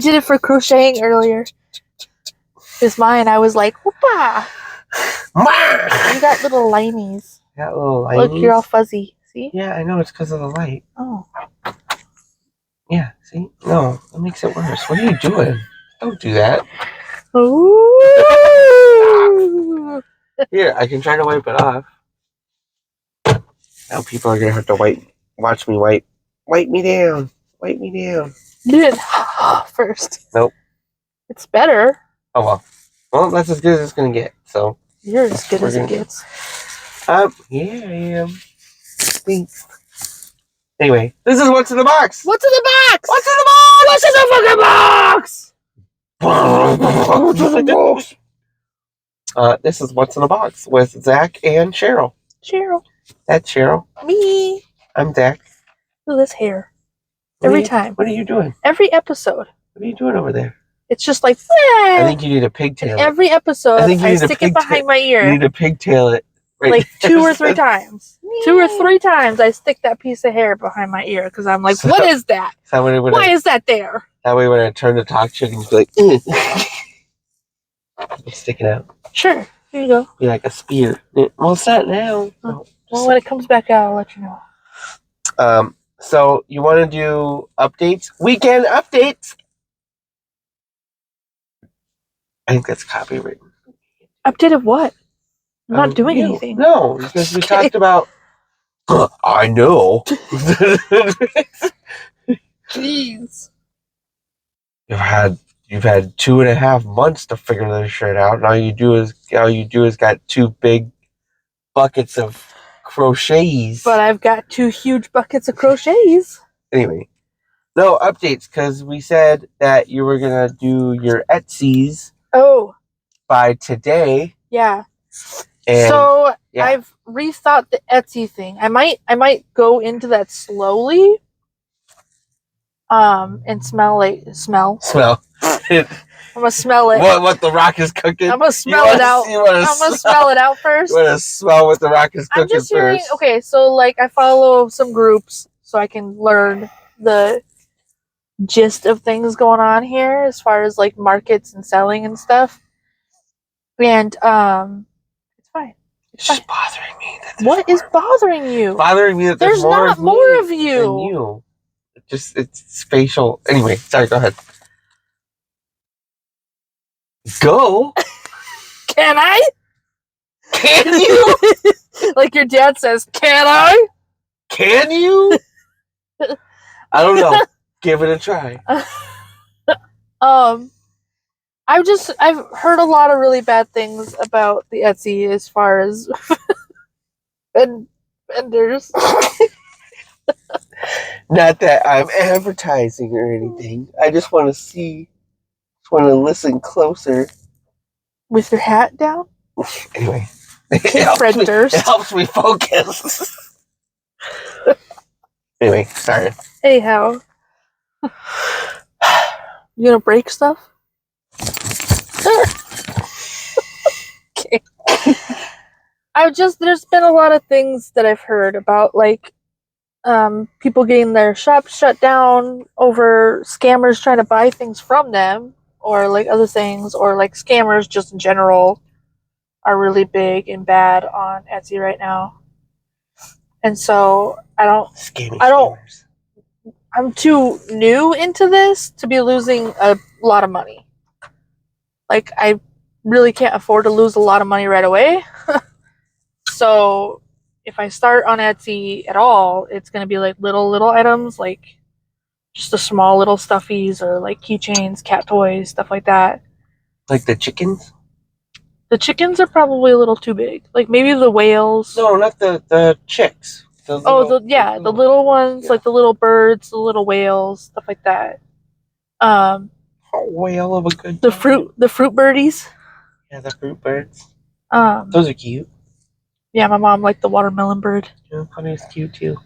did it for crocheting earlier. It's mine. I was like, whoopah! You got little limeys. Got little limeys? Look, you're all fuzzy. See? Yeah, I know. It's because of the light. Oh. Yeah, see? No, that makes it worse. What are you doing? Don't do that. Ooh. Here, I can try to wipe it off. Now people are going to have to watch me wipe. Wipe me down. Wipe me down. You didn't first. Nope. It's better. Oh, well. Well, that's as good as it's going to get, so. You're as good as it gets. Yeah, I am. Thanks. Anyway, this is What's in the Box. What's in the box? What's in the box? What's in the fucking box? What's in the box? This is What's in the Box with Zach and Cheryl. Cheryl. That's Cheryl. Me. I'm Zach. Look at this hair. Time. What are you doing? Every episode. What are you doing over there? It's just like, I think you need a pigtail. Every episode, I stick it behind my ear. You need to pigtail it. Right like 2 or 3 times. 2 or 3 times I stick that piece of hair behind my ear because I'm like, what is that? Why is that there? That way when I turn to talk to you, you can be like, it's sticking out. Sure. Here you go. Be like a spear. Well, it's not now. Oh. Well, when it comes back out, I'll let you know. So you want to do updates? Weekend updates? I think that's copywritten. Update of what? I'm not doing anything. No, because we talked about. I know. Jeez. You've had 2.5 months to figure this shit out. And all you do is got 2 big buckets of crochets. But I've got 2 huge buckets of crochets. Anyway, no updates because we said that you were gonna do your Etsy's. Oh. By today. Yeah. And, so yeah. I've rethought the Etsy thing. I might go into that slowly. And smell. I'm gonna smell it. What the Rock is cooking? I'm gonna smell it out. I'm gonna smell it out first. You wanna smell what the Rock is cooking first? Okay, so like I follow some groups so I can learn the gist of things going on here as far as like markets and selling and stuff. And it's fine. It's just bothering me. What is bothering you? Bothering me that there's more not more of you. Than you. It's facial. Anyway, sorry, go ahead. Go. Can I? Can you? Like your dad says, can I? Can you? I don't know. Give it a try. I've heard a lot of really bad things about the Etsy as far as vendors. Not that I'm advertising or anything. I just want to listen closer. With your hat down? Anyway. It helps me focus. Anyway, sorry. Anyhow. You gonna break stuff? Okay. There's been a lot of things that I've heard about, like, people getting their shops shut down over scammers trying to buy things from them, or like other things, or like scammers just in general are really big and bad on Etsy right now. And so I'm too new into this to be losing a lot of money. Like, I really can't afford to lose a lot of money right away. So if I start on Etsy at all, it's going to be like little items, like just the small little stuffies or like keychains, cat toys, stuff like that. Like the chickens? The chickens are probably a little too big. Like maybe the whales. No, not the chicks. The little ones, yeah. Like the little birds, the little whales, stuff like that. A whale of a good the fruit birdies. Yeah, the fruit birds. Those are cute. Yeah, my mom liked the watermelon bird. Yeah, honey's cute too.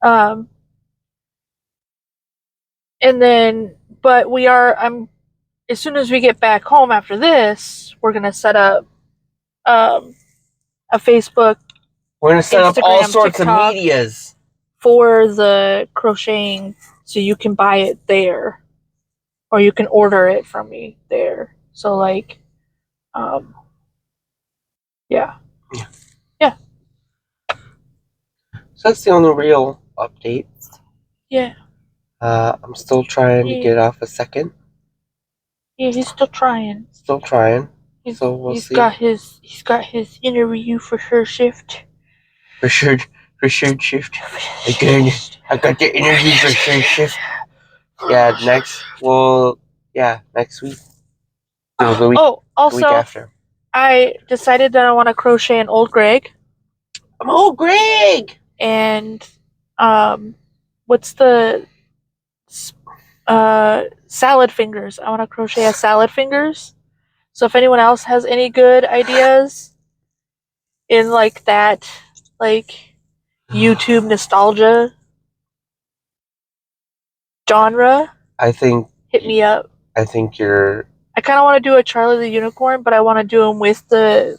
And then, but as soon as we get back home after this, we're gonna set up a Facebook. We're gonna set up all sorts of medias for the crocheting, so you can buy it there. or you can order it from me there. So like, yeah. So that's the only real update. Yeah. I'm still trying to get off a second. Yeah, he's still trying. Still trying. He's, So we'll he's see. He's got his interview for sure shift. For sure shift. Again, I got the interview for sure shift. Yeah, next week. No, the week. Oh, the week also, after. I decided that I want to crochet an old Greg. I'm old Greg. And what's the salad fingers? I want to crochet a salad fingers. So if anyone else has any good ideas in like that, like YouTube nostalgia genre, I think hit me up. I think you're. I kind of want to do a Charlie the Unicorn, but I want to do them with the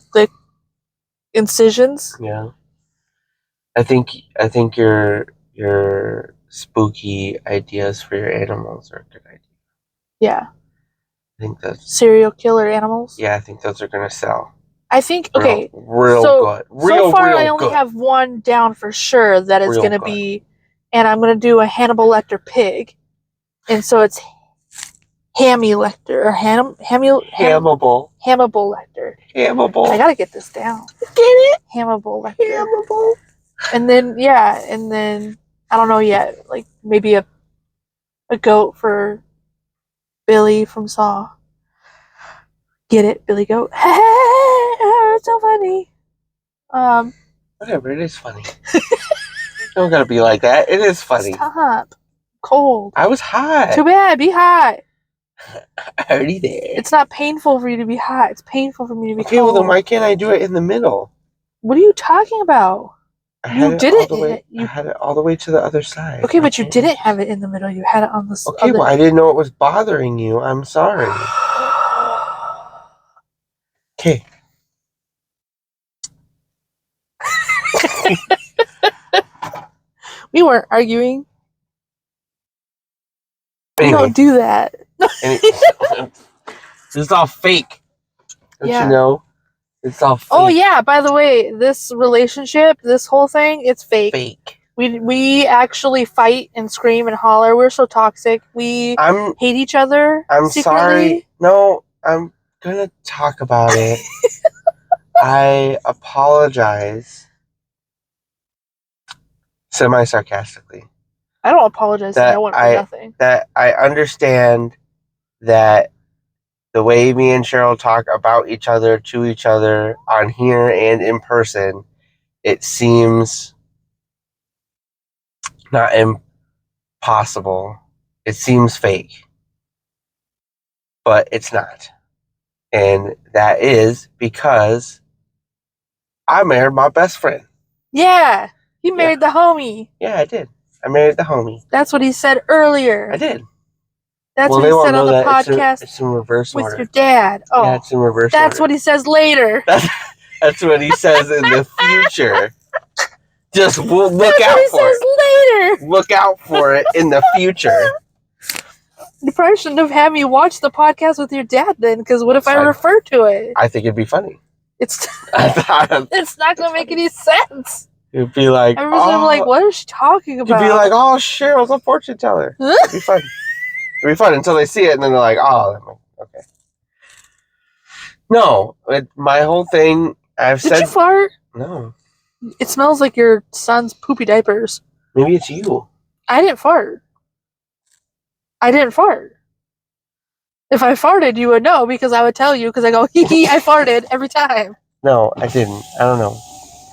incisions. Yeah. I think your spooky ideas for your animals are a good idea. Yeah. I think that's Serial killer animals. I think those are gonna sell. I think Real so, good. So far, real I only good. have one down for sure that is going to be, and I'm going to do a Hannibal Lecter pig, and so it's Hammy Lecter or Hannibal Lecter. Hannibal. I gotta get this down. Get it? Hannibal Lecter. Hannibal. And then I don't know yet. Like maybe a goat for Billy from Saw. Get it, Billy Goat? It's so funny. Whatever, it is funny. Don't gotta be like that. It is funny. Stop. Cold. I was hot. Too bad. Be hot. Already there. It's not painful for you to be hot. It's painful for me to be cold. Okay, well then why can't I do it in the middle? What are you talking about? I had it all the way to the other side. Okay, but you didn't have it in the middle. You had it on the Okay, well I didn't know it was bothering you. I'm sorry. Okay. We weren't arguing. Anyway. We don't do that. This is all fake. Don't you know? It's all fake. Oh yeah, by the way, this relationship, this whole thing, it's fake. Fake. We actually fight and scream and holler. We're so toxic. We hate each other. I'm secretly. Sorry. No, I'm gonna talk about it. I apologize. Semi-sarcastically. I don't apologize to no one for nothing. That I understand that the way me and Cheryl talk about each other, to each other, on here and in person, it seems not impossible. It seems fake. But it's not. And that is because I married my best friend. Yeah. You married the homie. Yeah, I did. I married the homie. That's what he said earlier. I did. That's what he said on the podcast. It's in reverse with order. Your dad. Oh, yeah, it's in reverse order. That's what he says later. That's what he says in the future. Just look out for it. That's what he says later. Look out for it in the future. You probably shouldn't have had me watch the podcast with your dad then, because what if I refer to it? I think it'd be funny. It's not going to make any sense. It'd be like, everyone's gonna be like, what is she talking about? You'd be like, oh, Cheryl's a fortune teller. It'd be fun. It'd be fun until they see it, and then they're like, oh, okay. No, my whole thing, Did you fart? No. It smells like your son's poopy diapers. Maybe it's you. I didn't fart. If I farted, you would know, because I would tell you, because I go, hee hee, I farted every time. No, I didn't. I don't know.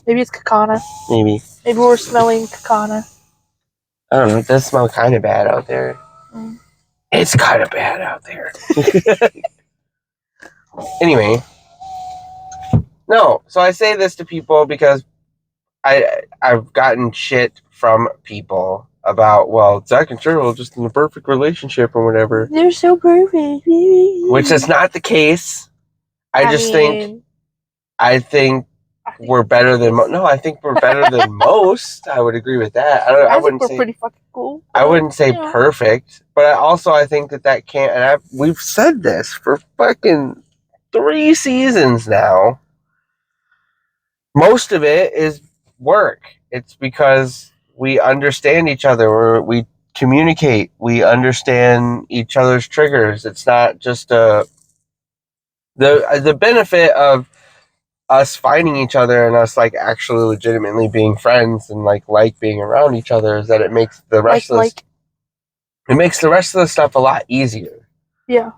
Maybe it's Kakana. Maybe we're smelling Kakana. I don't know. It does smell kind of bad out there. It's kind of bad out there. Anyway. No, so I say this to people because I've gotten shit from people about, well, Zach and Cheryl are just in a perfect relationship or whatever. They're so perfect. Which is not the case. I think we're better than no. I think we're better than most. I would agree with that. I think wouldn't we're say pretty fucking cool. I wouldn't say Yeah. perfect, but I think that can't. And we've said this for fucking 3 seasons now. Most of it is work. It's because we understand each other. We communicate. We understand each other's triggers. It's not just the benefit of us finding each other and us like actually legitimately being friends and like being around each other is that it makes the rest of this, it makes the rest of the stuff a lot easier. Yeah.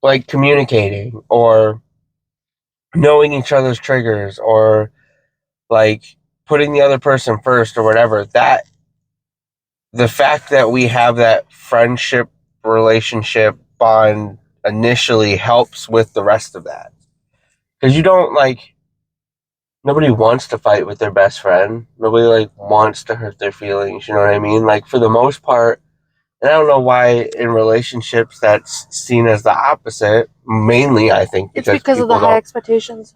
Like communicating or knowing each other's triggers or like putting the other person first or whatever. That the fact that we have that friendship relationship bond initially helps with the rest of that. Because you don't like nobody wants to fight with their best friend. Nobody like wants to hurt their feelings, you know what I mean? Like for the most part, and I don't know why in relationships that's seen as the opposite. Mainly, I think it's because of the high expectations.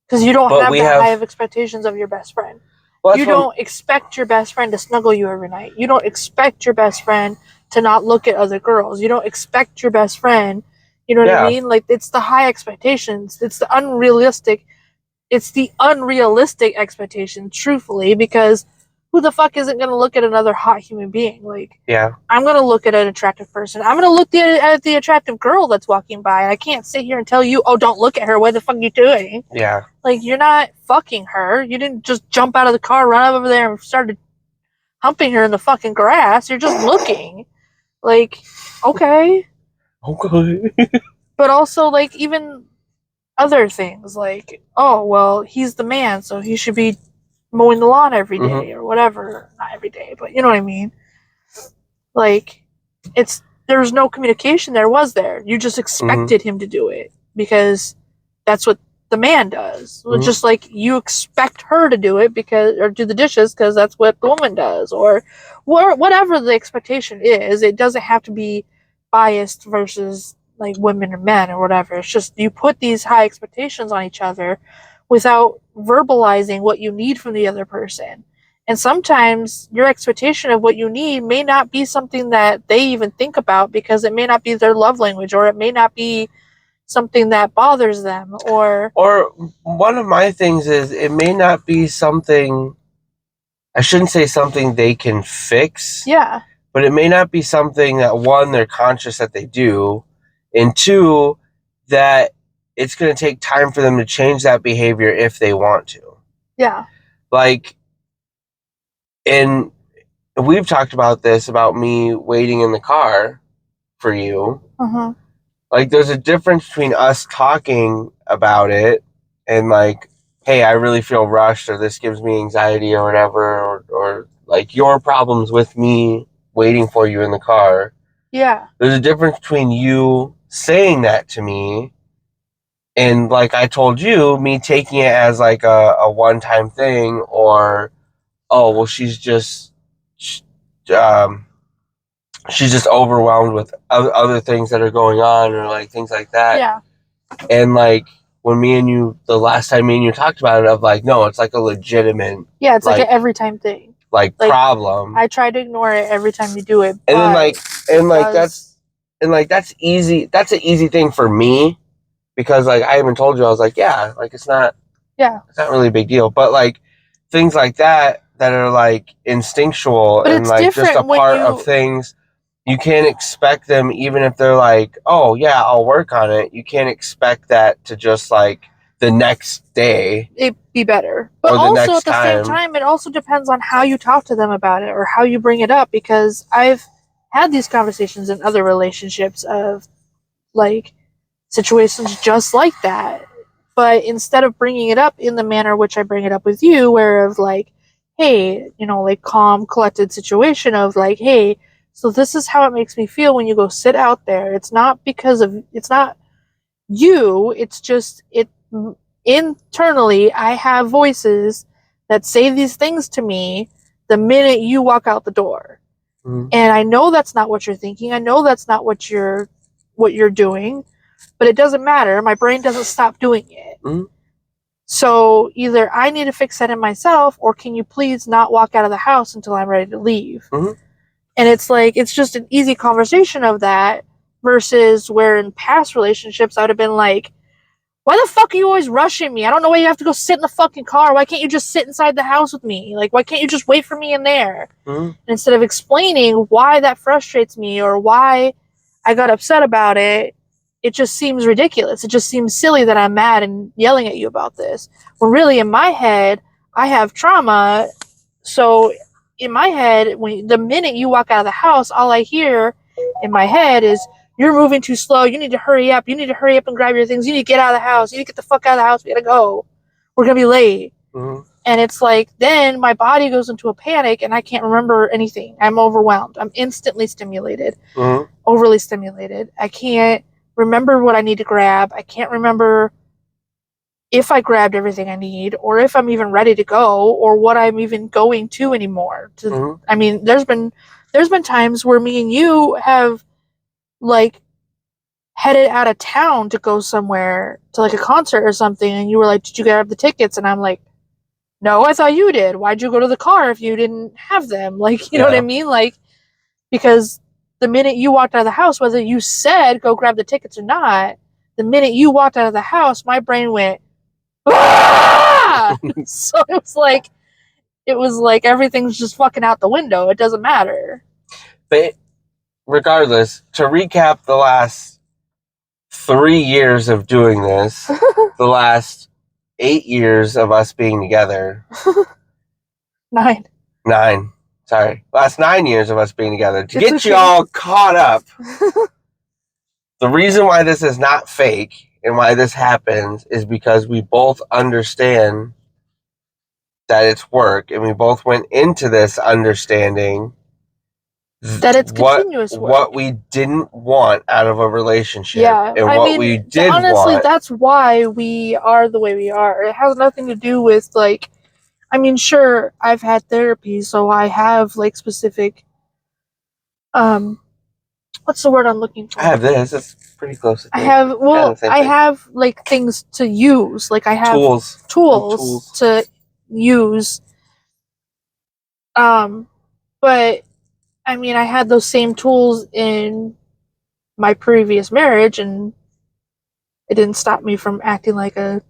Because you don't have that high of expectations of your best friend. Well, you don't expect your best friend to snuggle you every night. You don't expect your best friend to not look at other girls. You don't expect your best friend, you know what I mean? Like, it's the high expectations. It's the unrealistic expectation, truthfully, because who the fuck isn't going to look at another hot human being? Like, I'm going to look at an attractive person. I'm going to look at the attractive girl that's walking by. I can't sit here and tell you, oh, don't look at her. What the fuck are you doing? Yeah. Like, you're not fucking her. You didn't just jump out of the car, run over there, and started humping her in the fucking grass. You're just looking. Like, okay. Okay. But also, like, even other things, like, oh, well, he's the man, so he should be mowing the lawn every day or whatever. Not every day, but you know what I mean? Like, there was no communication there, was there? You just expected him to do it because that's what the man does. Just like you expect her to do it or do the dishes because that's what the woman does, or whatever the expectation is. It doesn't have to be biased versus like women or men or whatever. It's just you put these high expectations on each other without verbalizing what you need from the other person. And sometimes your expectation of what you need may not be something that they even think about because it may not be their love language, or it may not be something that bothers them, or one of my things is it may not be something, I shouldn't say something they can fix. Yeah. But it may not be something that, one, they're conscious that they do, and two, that it's going to take time for them to change that behavior if they want to. Yeah. Like, and we've talked about this, about me waiting in the car for you. Like, there's a difference between us talking about it and like, hey, I really feel rushed, or this gives me anxiety or whatever, or like your problems with me waiting for you in the car. Yeah. There's a difference between you saying that to me and, like I told you, me taking it as like a one-time thing, or, oh, well, she's just overwhelmed with other things that are going on, or like things like that. Yeah. And like when the last time me and you talked about it, of like, no, it's like a legitimate. Yeah, it's like an every time thing. Like problem. I try to ignore it every time you do it. And then that's easy. That's an easy thing for me because like I even told you, I was like, yeah, like it's not really a big deal. But like things like that are like instinctual, but and like just a part of things. You can't expect them, even if they're like, oh yeah, I'll work on it. You can't expect that to just like the next day it be better. But also at the same time, it also depends on how you talk to them about it or how you bring it up, because I've had these conversations in other relationships of like situations just like that. But instead of bringing it up in the manner which I bring it up with you, where of like, hey, like calm, collected situation of like, hey, so this is how it makes me feel when you go sit out there. It's not you, it's just internally I have voices that say these things to me the minute you walk out the door. And I know that's not what you're thinking. I know that's not what you're doing, but it doesn't matter. My brain doesn't stop doing it. So either I need to fix that in myself, or can you please not walk out of the house until I'm ready to leave? Mm-hmm. And it's like, it's just an easy conversation of that versus where in past relationships I would have been like, why the fuck are you always rushing me? I don't know why you have to go sit in the fucking car. Why can't you just sit inside the house with me? Like, why can't you just wait for me in there? Mm-hmm. And instead of explaining why that frustrates me or why I got upset about it, it just seems ridiculous. It just seems silly that I'm mad and yelling at you about this. When really in my head, I have trauma. So in my head, the minute you walk out of the house, all I hear in my head is, you're moving too slow. You need to hurry up. You need to hurry up and grab your things. You need to get out of the house. You need to get the fuck out of the house. We gotta go. We're gonna be late. Mm-hmm. And it's like, then my body goes into a panic and I can't remember anything. I'm overwhelmed. I'm instantly stimulated, Mm-hmm. overly stimulated. I can't remember what I need to grab. I can't remember if I grabbed everything I need or if I'm even ready to go or what I'm even going to anymore. Mm-hmm. I mean, there's been times where me and you have like headed out of town to go somewhere to like a concert or something, and you were like, did you grab the tickets? And I'm like, no, I thought you did. Why'd you go to the car if you didn't have them? Like, you know what I mean? Like, because the minute you walked out of the house, whether you said go grab the tickets or not, the minute you walked out of the house, my brain went, ah! So it was like everything's just fucking out the window. It doesn't matter. But regardless, to recap the last 3 years of doing this, the last 8 years of us being together. 9. Last 9 years of us being together. To It's get okay. you all caught up, the reason why this is not fake and why this happens is because we both understand that it's work, and we both went into this understanding that it's continuous work. What we didn't want out of a relationship, Yeah, and I what mean, we did honestly, want. that's why we are the way we are. It has nothing to do with like, I mean, sure, I've had therapy, so I have like specific, what's the word I'm looking for? I have this. It's pretty close to I have, well, I have like things to use. Like I have tools to use. But I mean, I had those same tools in my previous marriage, and it didn't stop me from acting like a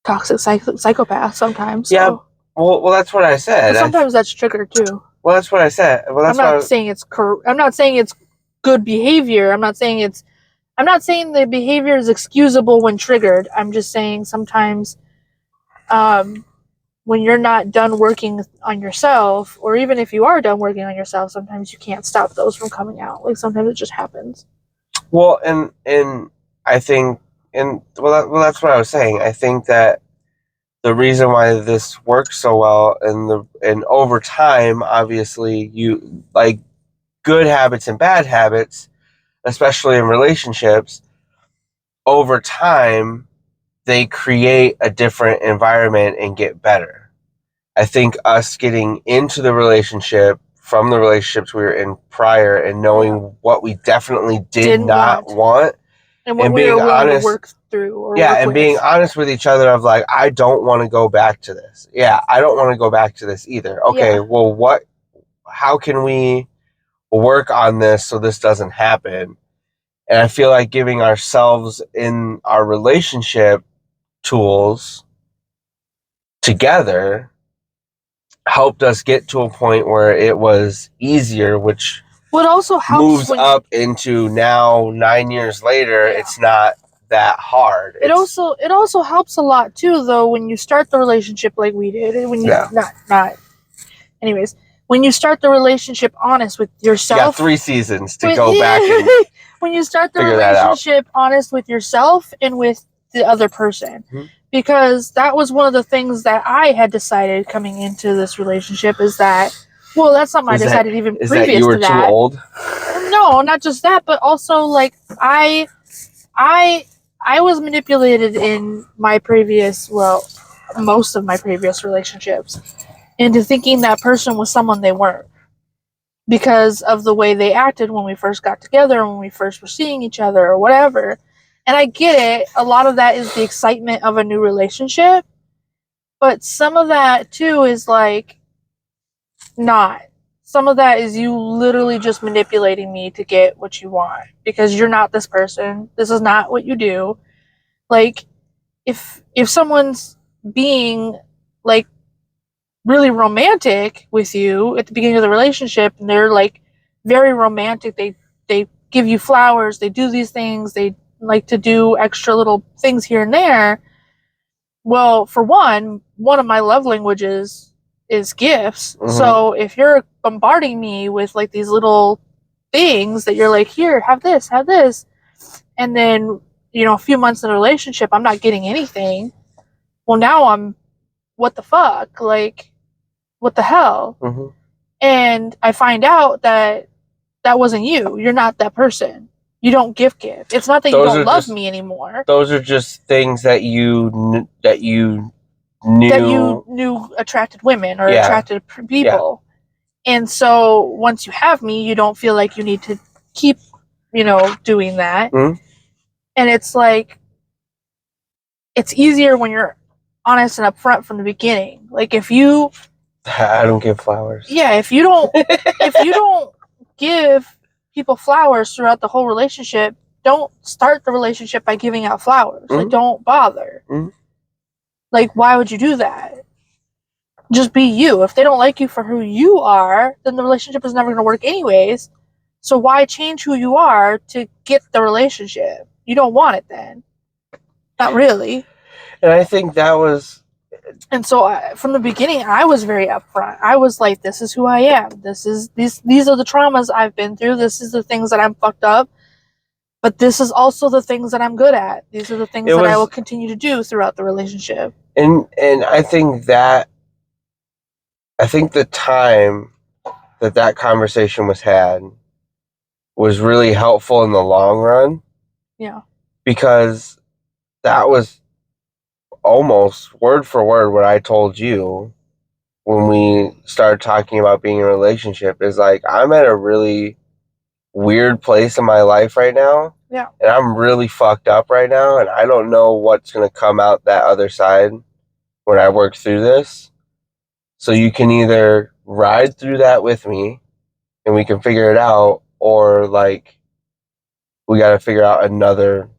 toxic psychopath sometimes. So. Yeah, well, that's what I said. But sometimes that's triggered too. Well, that's what I said. Well, that's I'm not saying it's I'm not saying it's good behavior. I'm not saying the behavior is excusable when triggered. I'm just saying sometimes, when you're not done working on yourself, or even if you are done working on yourself, sometimes you can't stop those from coming out. Like sometimes it just happens. Well, and I think, that's what I was saying. I think that the reason why this works so well, and over time, obviously, you like good habits and bad habits, especially in relationships. Over time, they create a different environment and get better. I think us getting into the relationship from the relationships we were in prior and knowing what we definitely did not want, and what we were willing to work through, or and being honest with each other of like, I don't want to go back to this. Yeah, I don't want to go back to this either. Okay, well, how can we work on this so this doesn't happen? And I feel like giving ourselves in our relationship tools together helped us get to a point where it was easier, which what also helps moves up into now 9 years later. Yeah. It's not that hard. It also helps a lot too, though, when you start the relationship like we did. When you anyways, when you start the relationship honest with yourself. You got 3 seasons to go back and when you start the relationship honest with yourself and with the other person. Mm-hmm. Because that was one of the things that I had decided coming into this relationship, is that, well, that's something I decided even previous to that. Is that you were too old? No, not just that, but also like I was manipulated in my previous, most of my previous relationships, into thinking that person was someone they weren't, because of the way they acted when we first got together and when we first were seeing each other or whatever. And I get it. A lot of that is the excitement of a new relationship. But some of that, too, is like not. Some of that is you literally just manipulating me to get what you want because you're not this person. This is not what you do. Like, if someone's being like really romantic with you at the beginning of the relationship and they're like very romantic, they give you flowers, they do these things, they like to do extra little things here and there. Well, for one of my love languages is gifts. Mhm. So if you're bombarding me with like these little things that you're like, here, have this, and then, you know, a few months in a relationship, I'm not getting anything. Well, now I'm, what the fuck? Like, what the hell? Mhm. And I find out that that wasn't you. You're not that person. You don't give. It's not that you don't love me anymore. Those are just things that you knew That you knew attracted women or attracted people. And so once you have me, you don't feel like you need to keep, you know, doing that. Mhm. And it's like, it's easier when you're honest and upfront from the beginning. Like if you, I don't give flowers. yeah, if you don't give people flowers throughout the whole relationship, don't start the relationship by giving out flowers. Like, don't bother. Like, why would you do that? Just be you. If they don't like you for who you are, then the relationship is never going to work anyways. So why change who you are to get the relationship? You don't want it then. Not really. And I think that was... And so from the beginning, I was very upfront. I was like, this is who I am. These are the traumas I've been through. This is the things that I'm fucked up. But this is also the things that I'm good at. These are the things that I will continue to do throughout the relationship. And I think the time that conversation was had was really helpful in the long run. Yeah. Because that was almost word for word what I told you when we started talking about being in a relationship. Is like, I'm at a really weird place in my life right now. Yeah. And I'm really fucked up right now, and I don't know what's going to come out that other side when I work through this. So you can either ride through that with me and we can figure it out, or like we got to figure out another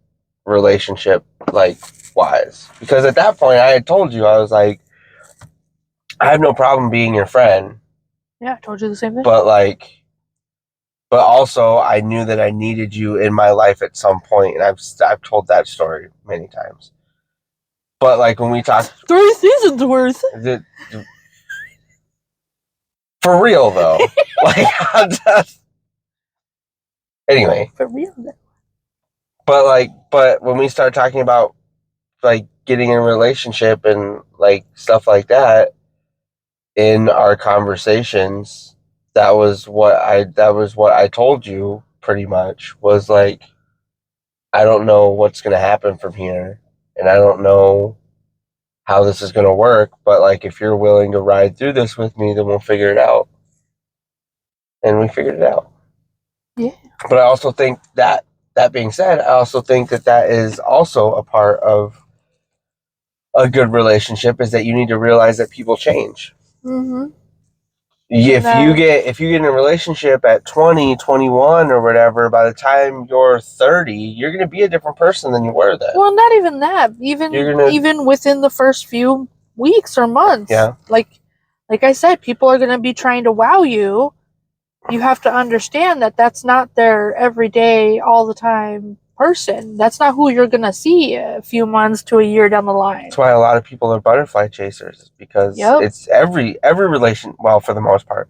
relationship, like, wise. Because at that point I had told you, I was like, I have no problem being your friend. Yeah, I told you the same thing. But also I knew that I needed you in my life at some point, and I've told that story many times. But like when we talked 3 seasons worth. For real though. Like, anyway. For real. But when we start talking about like getting in a relationship and like stuff like that in our conversations, that was what I told you pretty much, was like, I don't know what's going to happen from here, and I don't know how this is going to work, but like, if you're willing to ride through this with me, then we'll figure it out. And we figured it out. Yeah. But I also think that being said, I also think that is also a part of a good relationship, is that you need to realize that people change. Mm-hmm. If you get in a relationship at 20, 21 or whatever, by the time you're 30, you're going to be a different person than you were then. Well, not even that. Even within the first few weeks or months. Yeah. Like I said, people are going to be trying to wow you. You have to understand that that's not their everyday, all the time person. That's not who you're going to see a few months to a year down the line. That's why a lot of people are butterfly chasers, because it's every relation. Well, for the most part,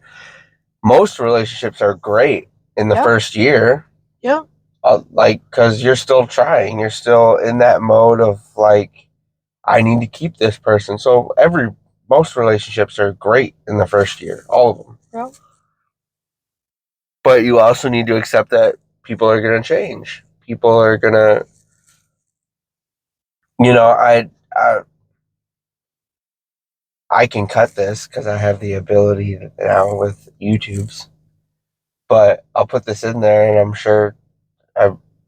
most relationships are great in the first year. Yeah. Like, because you're still trying. You're still in that mode of like, I need to keep this person. So most relationships are great in the first year. All of them. Yeah. But you also need to accept that people are going to change. People are going to, you know, I can cut this because I have the ability now with YouTube's. But I'll put this in there, and I'm sure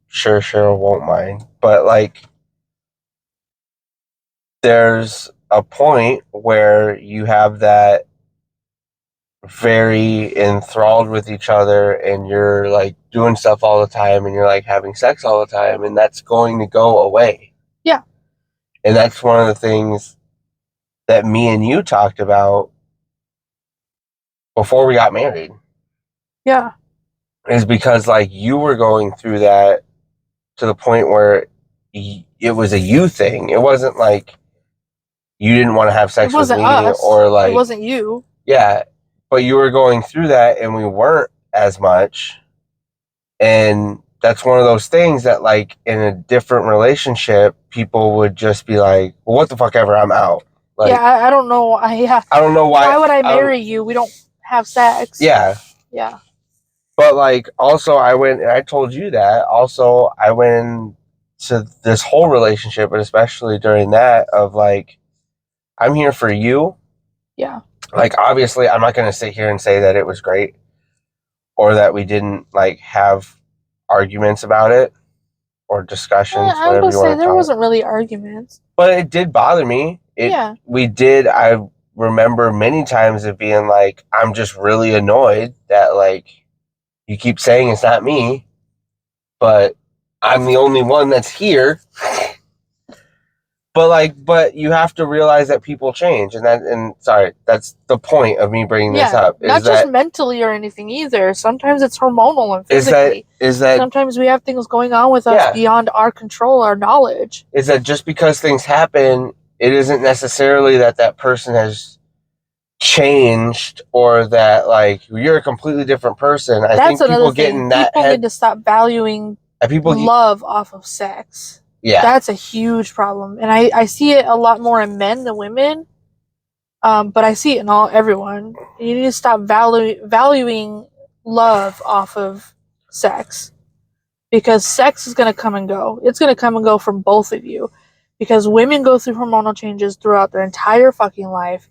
sure Cheryl won't mind, but like there's a point where you have that very enthralled with each other and you're like doing stuff all the time and you're like having sex all the time and that's going to go away. Yeah. And that's one of the things that me and you talked about before we got married. Yeah. Is because like you were going through that to the point where it was a you thing. It wasn't like you didn't want to have sex with me us. or like it wasn't you. Yeah, but you were going through that and we weren't as much. And that's one of those things that like in a different relationship, people would just be like, well, what the fuck ever, I'm out. Like, yeah, I don't know. I don't know why. Why would I marry you? We don't have sex. Yeah. Yeah. But like also I went and I told you that. Also I went into this whole relationship, but especially during that of like, I'm here for you. Yeah. Like obviously I'm not gonna sit here and say that it was great or that we didn't like have arguments about it or discussions, I whatever was you gonna want say to there call wasn't really arguments. But it did bother me. We did. I remember many times of being like, I'm just really annoyed that like you keep saying it's not me, but I'm the only one that's here. But you have to realize that people change, and sorry, that's the point of me bringing this up. Not just mentally or anything either. Sometimes it's hormonal and physically. Is that sometimes we have things going on with us beyond our control, our knowledge. Is that just because things happen, it isn't necessarily that person has changed or that like you're a completely different person. I think people get in that people need to stop valuing love off of sex. Yeah. That's a huge problem. And I see it a lot more in men than women. But I see it in everyone. You need to stop valuing love off of sex. Because sex is going to come and go. It's going to come and go from both of you. Because women go through hormonal changes throughout their entire fucking life.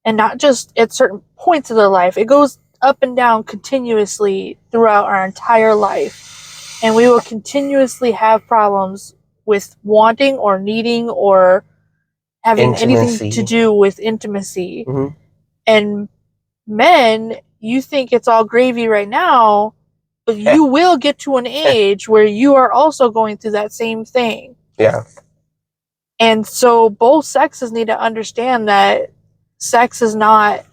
And not just at certain points of their life. It goes up and down continuously throughout our entire life. And we will continuously have problems with wanting or needing or having anything to do with intimacy. Mm-hmm. And men, you think it's all gravy right now, but you will get to an age where you are also going through that same thing. Yeah. And so both sexes need to understand that sex is not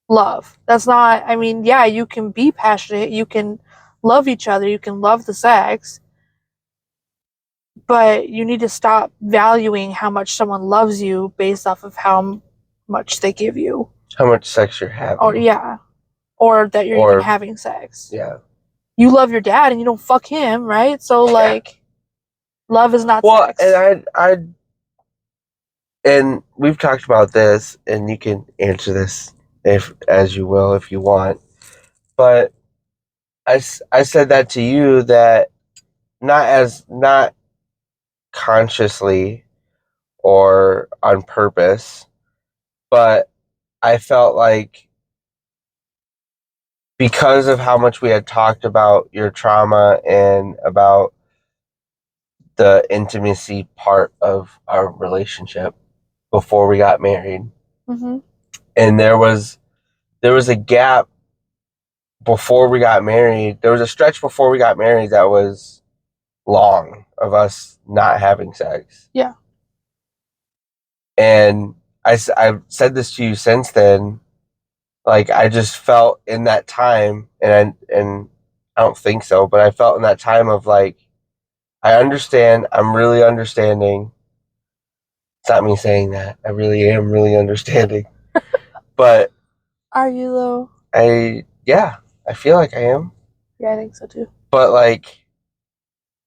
love. That's not, I mean, yeah, you can be passionate, you can love each other, you can love the sex, but you need to stop valuing how much someone loves you based off of how much they give you. How much sex you're having. Or that you're even having sex. Yeah. You love your dad and you don't fuck him, right? So like love is not sex. And we've talked about this, and you can answer this as you will if you want. But I said that to you that not consciously or on purpose, but I felt like because of how much we had talked about your trauma and about the intimacy part of our relationship before we got married. Mm-hmm. And there was a gap before we got married. There was a stretch before we got married that was long of us not having sex. Yeah. And I've said this to you since then. Like I just felt in that time, and I don't think so, but I felt in that time of like, I understand. I'm really understanding. It's not me saying that. I really am really understanding. But are you though? I feel like I am. Yeah, I think so too. But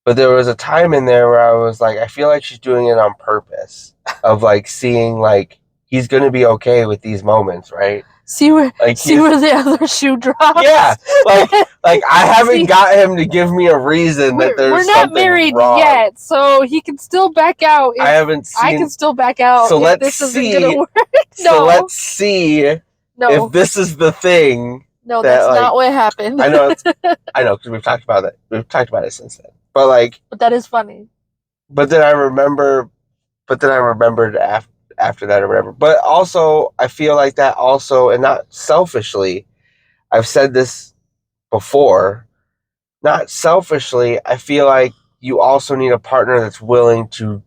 there was a time in there where I was like, I feel like she's doing it on purpose. Of like seeing like he's gonna be okay with these moments, right? See where the other shoe drops. Yeah, like I haven't got him to give me a reason that there's something wrong. We're not married yet, so he can still back out. I haven't seen. I can still back out. So this isn't gonna work. So let's see if this is the thing No, that, that's like, not what happened. I know, because we've talked about it. We've talked about it since then. But like, But that is funny. but then I remember, but then I remembered after that or whatever. But also, I feel like that also, and not selfishly, I've said this before. Not selfishly, I feel like you also need a partner that's willing to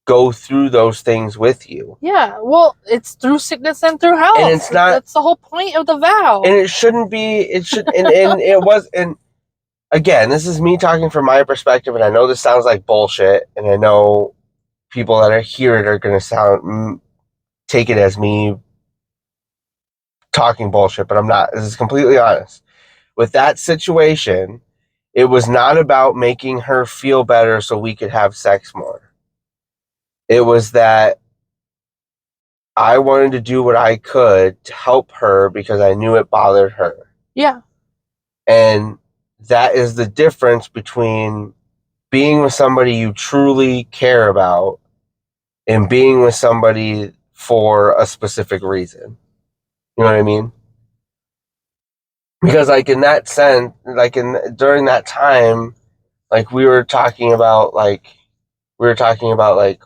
go through those things with you. Yeah, well, it's through sickness and through health. And it's not. That's the whole point of the vow. And it shouldn't be. It should. And it was. And again, this is me talking from my perspective, and I know this sounds like bullshit, and I know people that are hear it are going to take it as me talking bullshit, but I'm not. This is completely honest. With that situation, it was not about making her feel better so we could have sex more. It was that I wanted to do what I could to help her because I knew it bothered her. Yeah. And that is the difference between being with somebody you truly care about and being with somebody for a specific reason. You know what I mean? Because like in that sense, like during that time, like we were talking about like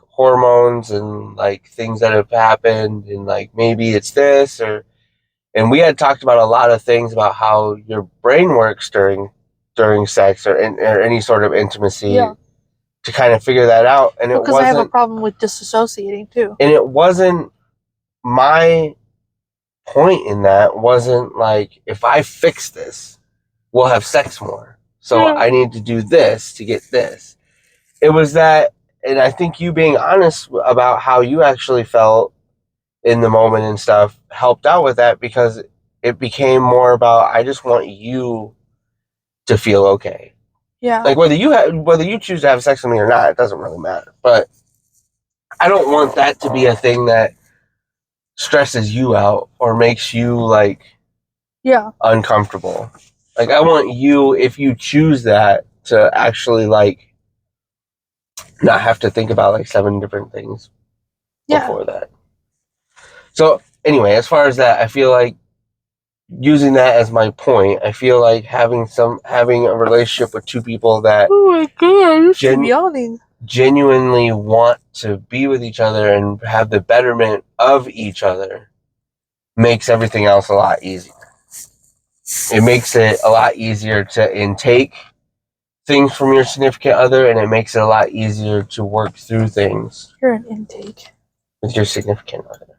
hormones and like things that have happened and like maybe it's this or and we had talked about a lot of things about how your brain works during sex or any sort of intimacy to kind of figure that out. And because I have a problem with disassociating too. And it wasn't my point in that wasn't like if I fix this, we'll have sex more. So I need to do this to get this. It was that, and I think you being honest about how you actually felt in the moment and stuff helped out with that because it became more about I just want you to feel okay. Yeah. Like whether you choose to have sex with me or not, it doesn't really matter. But I don't want that to be a thing that stresses you out or makes you like uncomfortable. Like I want you, if you choose that, to actually like not have to think about like 7 different things before that. So anyway, as far as that, I feel like using that as my point, I feel like having a relationship with two people that oh my god, I'm yawning. Genuinely want to be with each other and have the betterment of each other makes everything else a lot easier. It makes it a lot easier to intake things from your significant other, and it makes it a lot easier to work through things. You're an intake. With your significant other.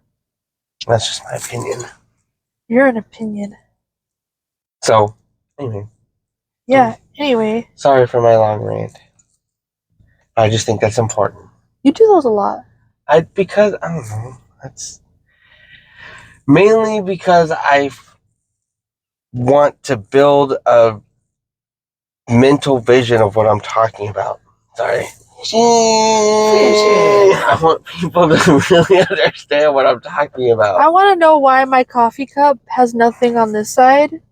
That's just my opinion. You're an opinion. So, anyway. Yeah, anyway. Sorry for my long rant. I just think that's important. You do those a lot. Because, I don't know, that's mainly because I want to build a mental vision of what I'm talking about. Sorry. I want people to really understand what I'm talking about. I want to know why my coffee cup has nothing on this side,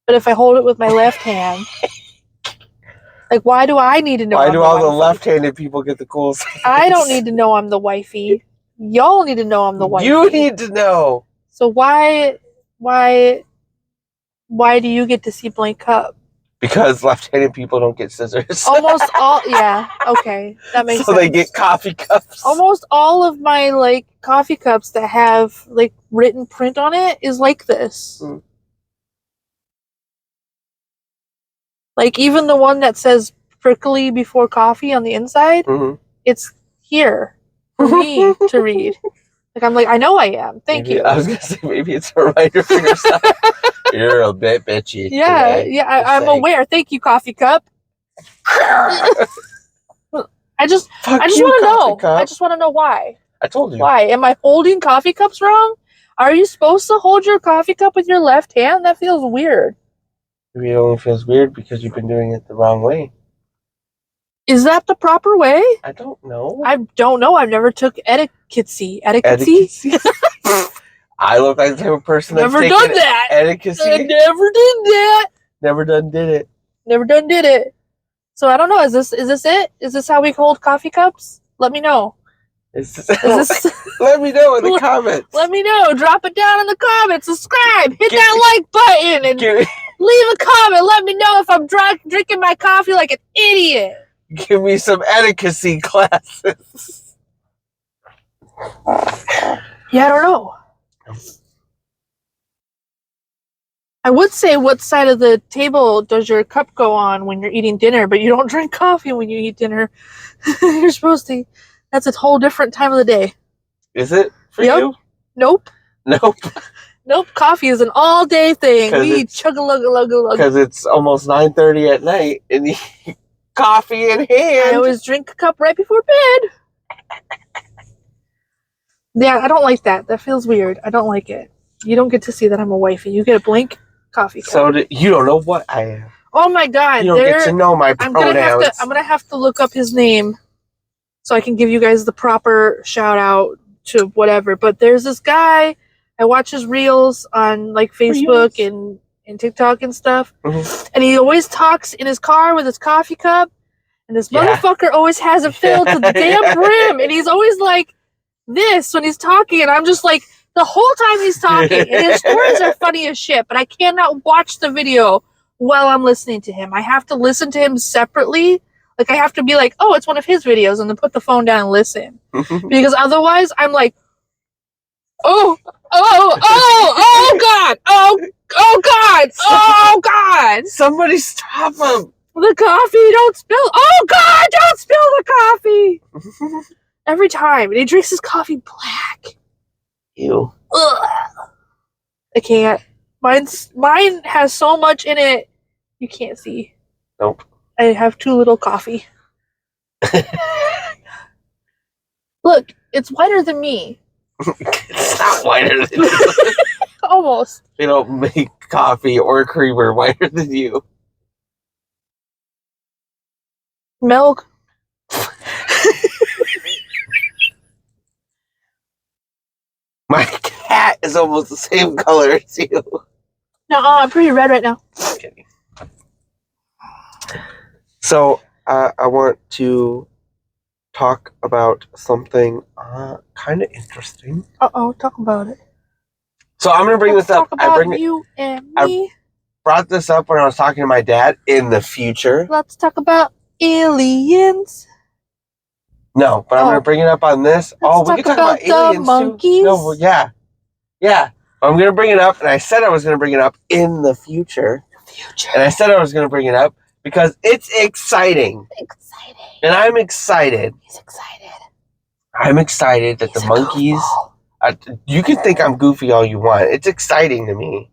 but if I hold it with my left hand, like why do I need to know? Why do all the left-handed people get the cool things? I don't need to know I'm the wifey. Y'all need to know I'm the wifey. You need to know. So why do you get to see blank cup? Because left-handed people don't get scissors. Almost all, yeah, okay, that makes sense. So they get coffee cups. Almost all of my like coffee cups that have like written print on it is like this. Like even the one that says prickly before coffee on the inside, it's here for me to read. Like I'm like, I know I am. Thank you. I was gonna say maybe it's a reminder for yourself. You're a bit bitchy. Yeah, today. Yeah. I'm aware. Thank you, coffee cup. I just want to know. Cup. I just want to know why. I told you. Why am I holding coffee cups wrong? Are you supposed to hold your coffee cup with your left hand? That feels weird. Maybe it only feels weird because you've been doing it the wrong way. Is that the proper way? I don't know. I don't know. I've never took etiquette. I look like the type of person that's never done that. Etiquette. I never did that. Never done did it. Never done did it. So I don't know. Is this it? Is this how we hold coffee cups? Let me know. Is this? Let me know in the comments. Let me know. Drop it down in the comments. Subscribe. Hit that like button and leave a comment. Let me know if I'm drinking my coffee like an idiot. Give me some etiquette classes. Yeah, I don't know. I would say, what side of the table does your cup go on when you're eating dinner, but you don't drink coffee when you eat dinner. You're supposed to. That's a whole different time of the day. Is it for you? Nope. Nope. Nope. Coffee is an all-day thing. We chug-a-lug-a-lug-a-lug. Because it's almost 9:30 at night, and you coffee in hand. I always drink a cup right before bed. Yeah, I don't like that. That feels weird. I don't like it. You don't get to see that I'm a wifey. You get a blank coffee cup. So you don't know what I am. Oh my god! You don't get to know my pronouns. I'm gonna have to look up his name, so I can give you guys the proper shout out to whatever. But there's this guy. I watch his reels on like Facebook and TikTok and stuff, and he always talks in his car with his coffee cup, and this motherfucker always has it filled to the damn brim, and he's always like this when he's talking, and I'm just like, the whole time he's talking, and his stories are funny as shit, but I cannot watch the video while I'm listening to him. I have to listen to him separately. Like, I have to be like, oh, it's one of his videos, and then put the phone down and listen. Because otherwise, I'm like, oh God, oh God. Somebody stop him. The coffee, don't spill. Oh God, don't spill the coffee. Every time. And he drinks his coffee black. Ew. Ugh. I can't. Mine has so much in it, you can't see. Nope. I have too little coffee. Look, it's whiter than me. It's not whiter than you. Almost. They don't make coffee or creamer whiter than you. Milk. My cat is almost the same color as you. No, I'm pretty red right now. I'm kidding. So, I want to talk about something kind of interesting. Talk about it. So I'm gonna bring this up. Talk about you and me. I brought this up when I was talking to my dad in the future. Let's talk about aliens. No, but I'm gonna bring it up on this. We can talk about aliens the monkeys. too. No, yeah. I'm gonna bring it up, and I said I was gonna bring it up in the future. And I said I was gonna bring it up because it's exciting. And I'm excited. He's excited. I'm excited that the monkeys. You can think I'm goofy all you want. It's exciting to me.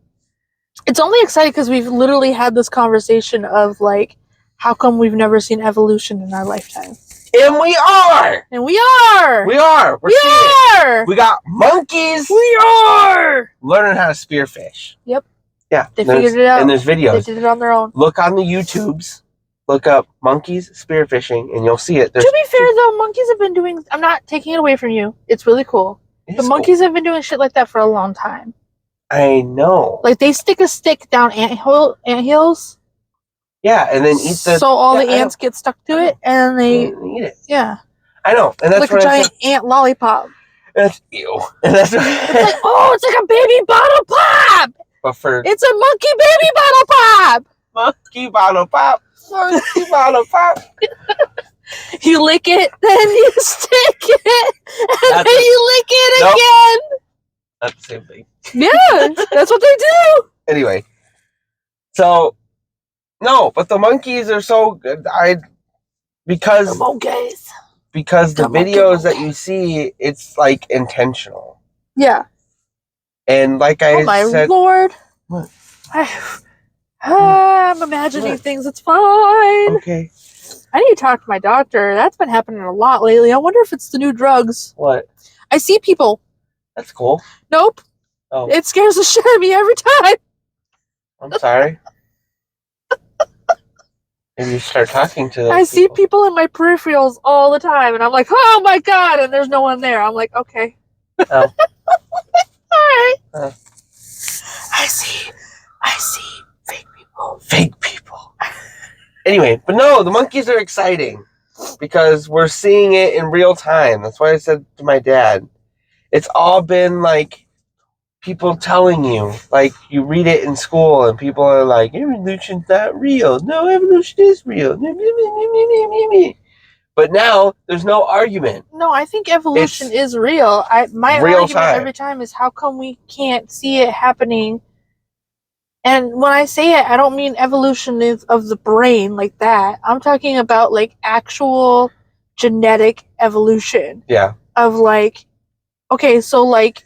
It's only exciting because we've literally had this conversation of like, how come we've never seen evolution in our lifetime? And we are. We are. We're seeing it. We got monkeys. We are learning how to spearfish. Yep. Yeah. They figured it out. And there's videos. They did it on their own. Look on the YouTubes. Look up monkeys spearfishing, and you'll see it. To be fair, though, monkeys have been doing... I'm not taking it away from you. It's really cool. The monkeys have been doing shit like that for a long time. I know. Like, they stick a stick down anthills. Yeah, and then eat the... So all the ants get stuck to it, and they... eat it. Yeah. I know. And that's like a giant ant lollipop. That's ew. And that's it's like, oh, it's like a baby bottle pop! But for... It's a monkey baby bottle pop! Monkey bottle pop. Monkey bottle pop. You lick it, then you stick it, and then you lick it again. Not the same thing. Yeah, that's what they do. Anyway, so no, but the monkeys are so good. Because the videos that you see, it's like intentional. Yeah. And like I said, oh my lord. What? I'm imagining things. It's fine. Okay. I need to talk to my doctor. That's been happening a lot lately. I wonder if it's the new drugs. What? I see people. That's cool. Nope. Oh. It scares the shit out of me every time. I'm sorry. Maybe you start talking to them. I see people in my peripherals all the time, and I'm like, oh my god, and there's no one there. I'm like, okay. Oh. Alright. I see fake people. Fake people. Anyway, but no, the monkeys are exciting. because we're seeing it in real time. That's why I said to my dad, it's all been like people telling you, like you read it in school and people are like, evolution's not real. No, evolution is real. But now there's no argument. No, I think evolution is real. My real argument time. every time is how come we can't see it happening? And when I say it, I don't mean evolution of the brain like that. I'm talking about like actual genetic evolution. Yeah. Of like, okay, so like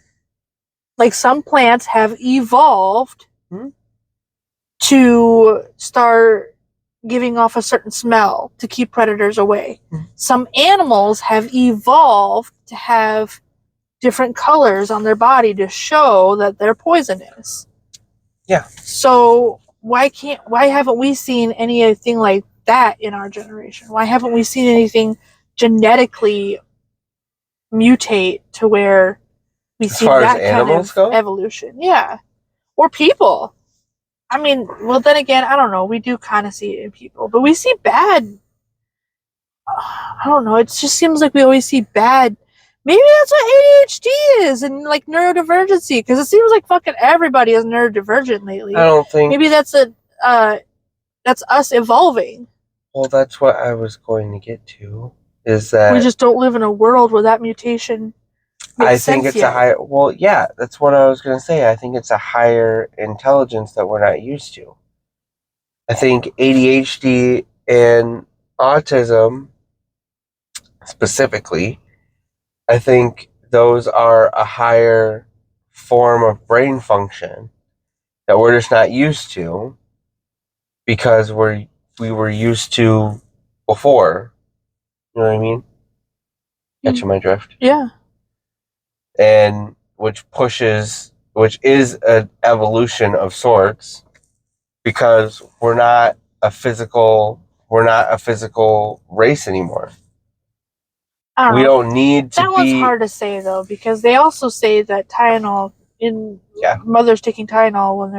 some plants have evolved to start giving off a certain smell to keep predators away. Some animals have evolved to have different colors on their body to show that they're poisonous. Yeah. So why haven't we seen anything like that in our generation? Why haven't we seen anything genetically mutate to where we see that kind of evolution? Yeah. Or people. I mean, well, then again, I don't know. We do kind of see it in people, but we see bad. I don't know. It just seems like we always see bad. Maybe that's what ADHD is and like neurodivergency, because it seems like fucking everybody is neurodivergent lately. I don't think. Maybe that's us evolving. Well, that's what I was going to get to. Is that we just don't live in a world where that mutation makes sense think it's yet. a higher. Well, yeah, that's what I was going to say. I think it's a higher intelligence that we're not used to. I think ADHD and autism, specifically, I think those are a higher form of brain function that we're just not used to because we were used to before. You know what I mean? Catching my drift? Yeah. And which is an evolution of sorts, because we're not a physical race anymore. We don't need to be. That one's hard to say though, because they also say that Tylenol mothers taking Tylenol when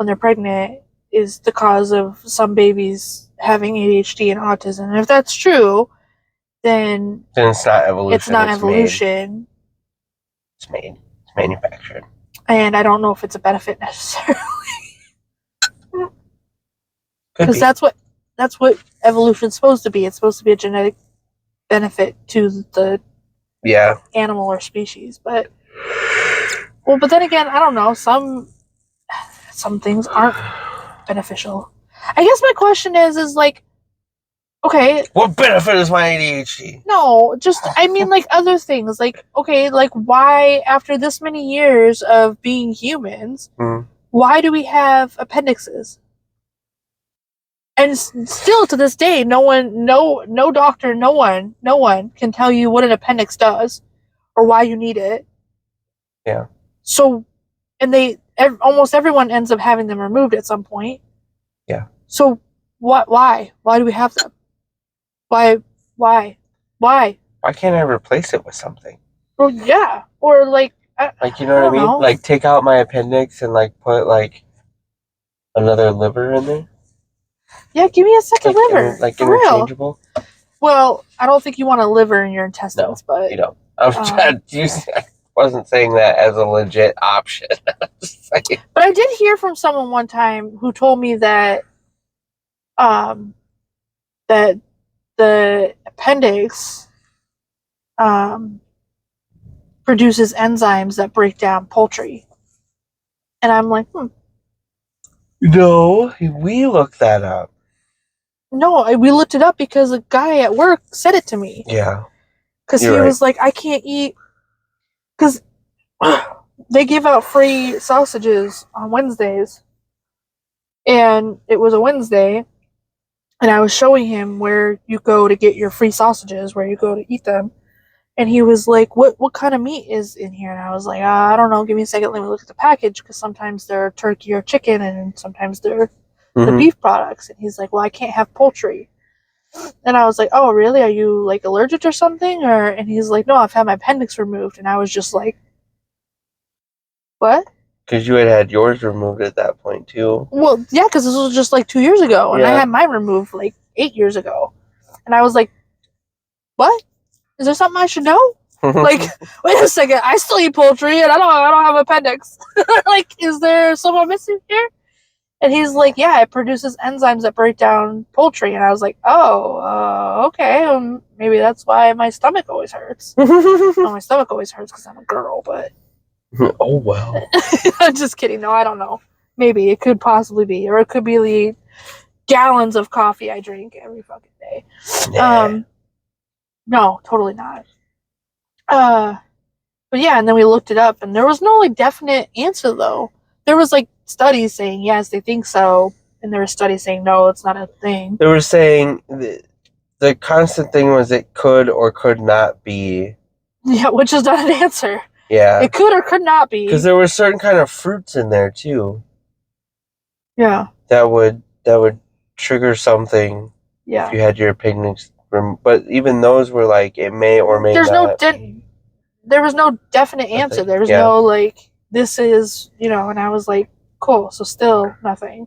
they're pregnant is the cause of some babies having ADHD and autism. And if that's true, then it's not evolution. It's not evolution. It's made. It's manufactured. And I don't know if it's a benefit necessarily. Because that's what evolution's supposed to be. It's supposed to be a genetic benefit to the animal or species. But then again, I don't know. Some things aren't beneficial. I guess my question is like, okay, what benefit is my ADHD? No, just I mean like other things. Like, okay, like why after this many years of being humans, why do we have appendixes? And still to this day, no doctor, no one can tell you what an appendix does or why you need it. Yeah. So, and almost everyone ends up having them removed at some point. Yeah. So, why? Why do we have them? Why? Why can't I replace it with something? Well, yeah. Or like you know what I mean? Know. Like take out my appendix and like put like another liver in there? Yeah, give me a second liver. Like interchangeable? Real. Well, I don't think you want a liver in your intestines, but you don't. I wasn't saying that as a legit option. But I did hear from someone one time who told me that that the appendix produces enzymes that break down poultry. And I'm like, No, we looked that up. No, we looked it up because a guy at work said it to me. Yeah. Because he was like, I can't eat. Because they give out free sausages on Wednesdays. And it was a Wednesday. And I was showing him where you go to get your free sausages, where you go to eat them. And he was like, what kind of meat is in here? And I was like, I don't know. Give me a second. Let me look at the package. Because sometimes they're turkey or chicken. And sometimes they're the beef products. And he's like, well, I can't have poultry. And I was like, oh, really? Are you like allergic or something? And he's like, no, I've had my appendix removed. And I was just like, what? Because you had yours removed at that point too. Well, yeah, because this was just like 2 years ago. And I had mine removed like 8 years ago. And I was like, what? Is there something I should know? Like, wait a second, I still eat poultry and I don't have appendix. Like, is there someone missing here? And he's like, yeah, it produces enzymes that break down poultry. And I was like, oh, okay. Maybe that's why my stomach always hurts. No, my stomach always hurts because I'm a girl, but. Oh, well. I'm just kidding. No, I don't know. Maybe. It could possibly be. Or it could be the gallons of coffee I drink every fucking day. Nah. No, totally not. But yeah, and then we looked it up, and there was no like definite answer though. There was like studies saying yes, they think so, and there were studies saying no, it's not a thing. They were saying the constant thing was it could or could not be. Yeah, which is not an answer. Yeah. It could or could not be. Because there were certain kind of fruits in there too. Yeah. That would trigger something. Yeah. If you had your appendix, but even those were like it may or may not. There was no definite answer. There was no like this is and I was like cool. So still nothing.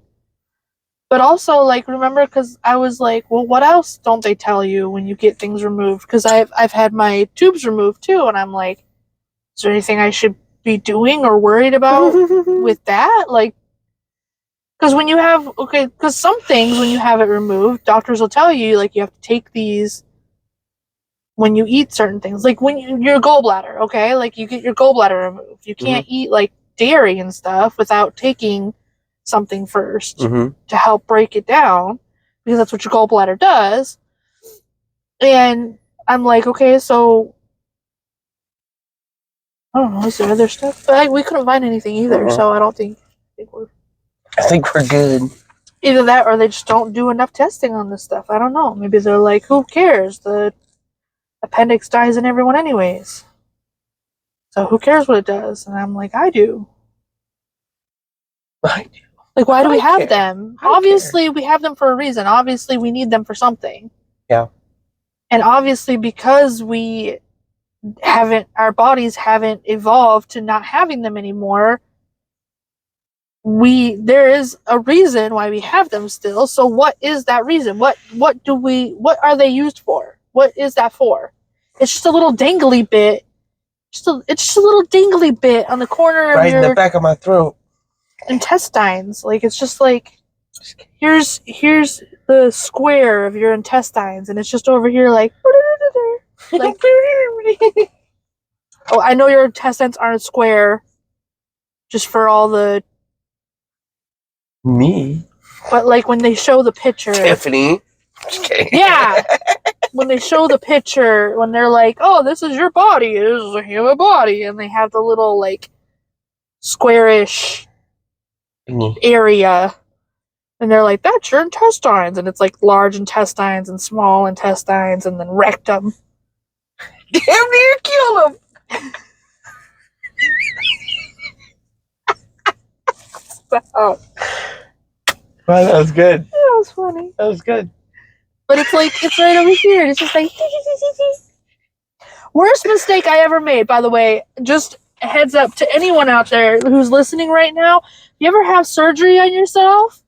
But also like remember because I was like, well, what else don't they tell you when you get things removed? Because I've had my tubes removed too, and I'm like, is there anything I should be doing or worried about with that? Like, because when you have because some things when you have it removed, doctors will tell you like you have to take these. When you eat certain things, like when your gallbladder, okay? Like you get your gallbladder removed. You can't eat like dairy and stuff without taking something first to help break it down because that's what your gallbladder does. And I'm like, okay, so I don't know, is there other stuff? But we couldn't find anything either, so I think we're good. Either that or they just don't do enough testing on this stuff. I don't know. Maybe they're like, who cares? The appendix dies in everyone anyways. So who cares what it does? And I'm like, I do. I do. Like, why do we have them? Obviously, we have them for a reason. Obviously, we need them for something. Yeah. And obviously, because our bodies haven't evolved to not having them anymore, there is a reason why we have them still. So what is that reason? What are they used for? What is that for? It's just a little dangly bit. It's just a little dangly bit on the corner of right in the back of my throat. Intestines. Like it's just like here's the square of your intestines, and it's just over here like oh, I know your intestines aren't square. Just for all the me. But like when they show the picture, Tiffany. Just kidding. Yeah. When they show the picture, when they're like, "Oh, this is your body. This is a human body," and they have the little like squarish area, and they're like, "That's your intestines," and it's like large intestines and small intestines, and then rectum. Damn near kill him. Oh. Wow, that was good. That was funny. That was good. But it's like, it's right over here. It's just like, worst mistake I ever made, by the way, just a heads up to anyone out there who's listening right now. If you ever have surgery on yourself,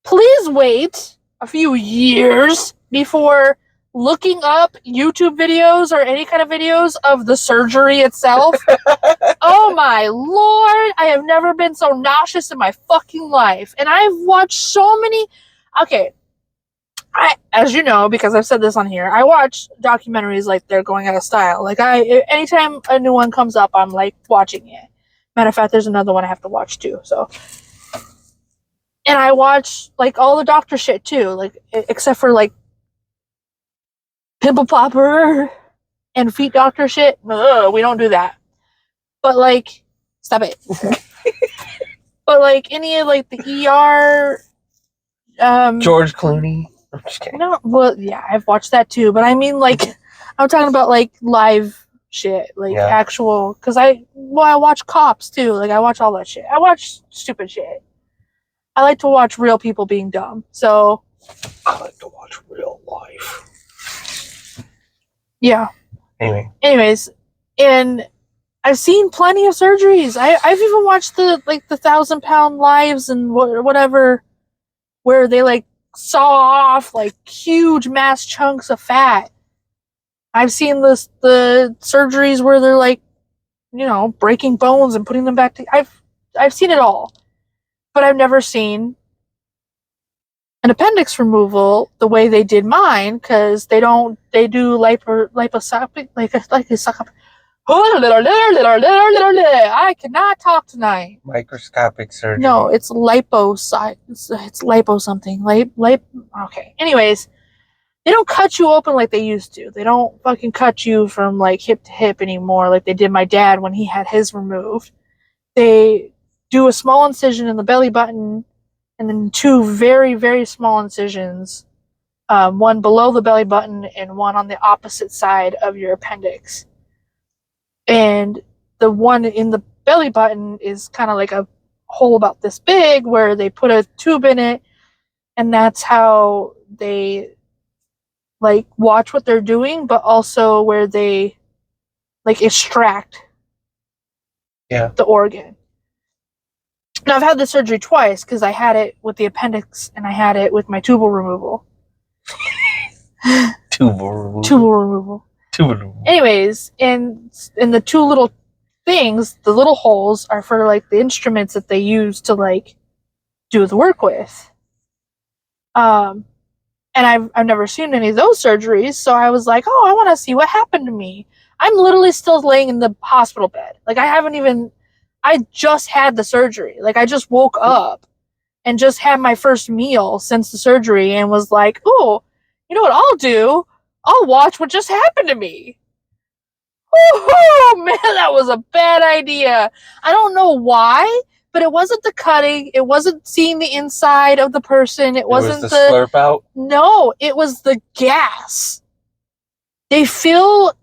please wait a few years before looking up YouTube videos or any kind of videos of the surgery itself. Oh my lord, I have never been so nauseous in my fucking life. And I've watched so many... Okay, as you know, because I've said this on here, I watch documentaries like they're going out of style. Like anytime a new one comes up, I'm like watching it. Matter of fact, there's another one I have to watch too, so... And I watch like all the doctor shit too, like except for like pimple popper and feet doctor shit. Ugh, we don't do that. But like, stop it. But like any of like the ER, George Clooney. I'm just kidding. No, well, yeah, I've watched that too. But I mean, like, I'm talking about like live shit, like actual. Because I watch Cops too. Like I watch all that shit. I watch stupid shit. I like to watch real people being dumb. So I like to watch real life. Yeah. Anyways, and I've seen plenty of surgeries. I've even watched the 1,000-pound lives and whatever, where they like saw off like huge mass chunks of fat. I've seen the surgeries where they're like, breaking bones and putting them back together. I've seen it all, but I've never seen an appendix removal the way they did mine, because they do liposcopic, I cannot talk tonight. Microscopic surgery. No, it's lipo something. Okay. Anyways, they don't cut you open like they used to. They don't fucking cut you from like hip to hip anymore like they did my dad when he had his removed. They do a small incision in the belly button and then two very, very small incisions, one below the belly button and one on the opposite side of your appendix. And the one in the belly button is kind of like a hole about this big where they put a tube in it, and that's how they like watch what they're doing, but also where they like extract the organ. Now I've had the surgery twice because I had it with the appendix and I had it with my tubal removal. Tubal removal. Anyways, in the two little things, the little holes are for like the instruments that they use to like do the work with. And I've never seen any of those surgeries, so I was like, oh, I want to see what happened to me. I'm literally still laying in the hospital bed. Like I just had the surgery. Like I just woke up and just had my first meal since the surgery and was like, oh, you know what I'll do? I'll watch what just happened to me. Oh man, that was a bad idea. I don't know why, but it wasn't the cutting. It wasn't seeing the inside of the person. It wasn't the slurp out. No, it was the gas. They fill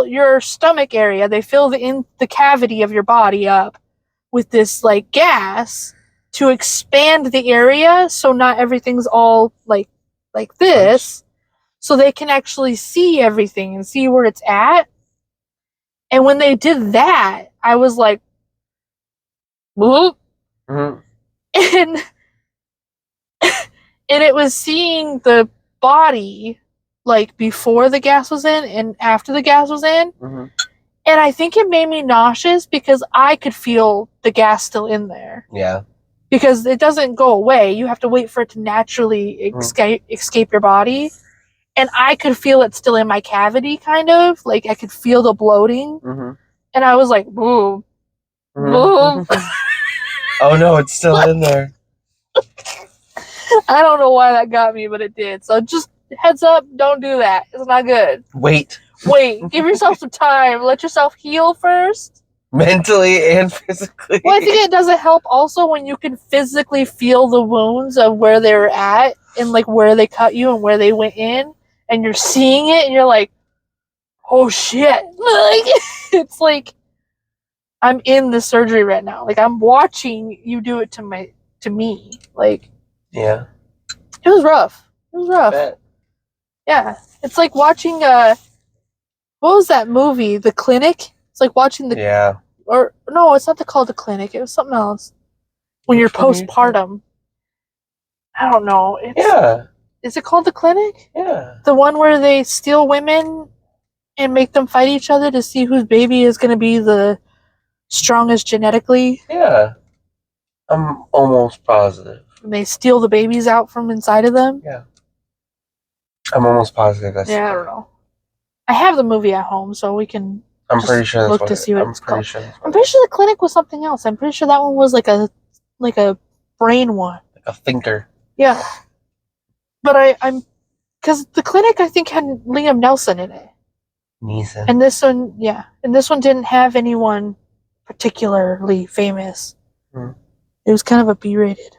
your stomach area. They fill the cavity of your body up with this like gas to expand the area, so not everything's all like this. So they can actually see everything and see where it's at. And when they did that, I was like, whoop. Mm-hmm. And it was seeing the body like before the gas was in and after the gas was in. Mm-hmm. And I think it made me nauseous because I could feel the gas still in there. Yeah. Because it doesn't go away. You have to wait for it to naturally escape your body. And I could feel it still in my cavity, kind of. Like, I could feel the bloating. Mm-hmm. And I was like, boom. Boom. Oh, no, it's still in there. I don't know why that got me, but it did. So just heads up, don't do that. It's not good. Wait. Give yourself some time. Let yourself heal first. Mentally and physically. Well, I think it doesn't help also when you can physically feel the wounds of where they were at and like where they cut you and where they went in. And you're seeing it and you're like, oh shit. Like, it's like I'm in the surgery right now. Like I'm watching you do it to me. Like, yeah. It was rough. Yeah. It's like watching what was that movie? The Clinic? It's like watching or no, it's not called The Clinic. It was something else. When you're postpartum. I don't know. Is it called The Clinic? Yeah. The one where they steal women and make them fight each other to see whose baby is going to be the strongest genetically? Yeah. I'm almost positive. And they steal the babies out from inside of them? Yeah. I'm almost positive that's I don't know. I have the movie at home, so we can pretty sure that's look to see what it's called. I'm pretty sure The Clinic was something else. I'm pretty sure that one was like a brain one. Like a thinker. Yeah. But I'm because The Clinic I think had Liam Neeson in it. Neeson. And this one, yeah. And this one didn't have anyone particularly famous. Hmm. It was kind of a B-rated.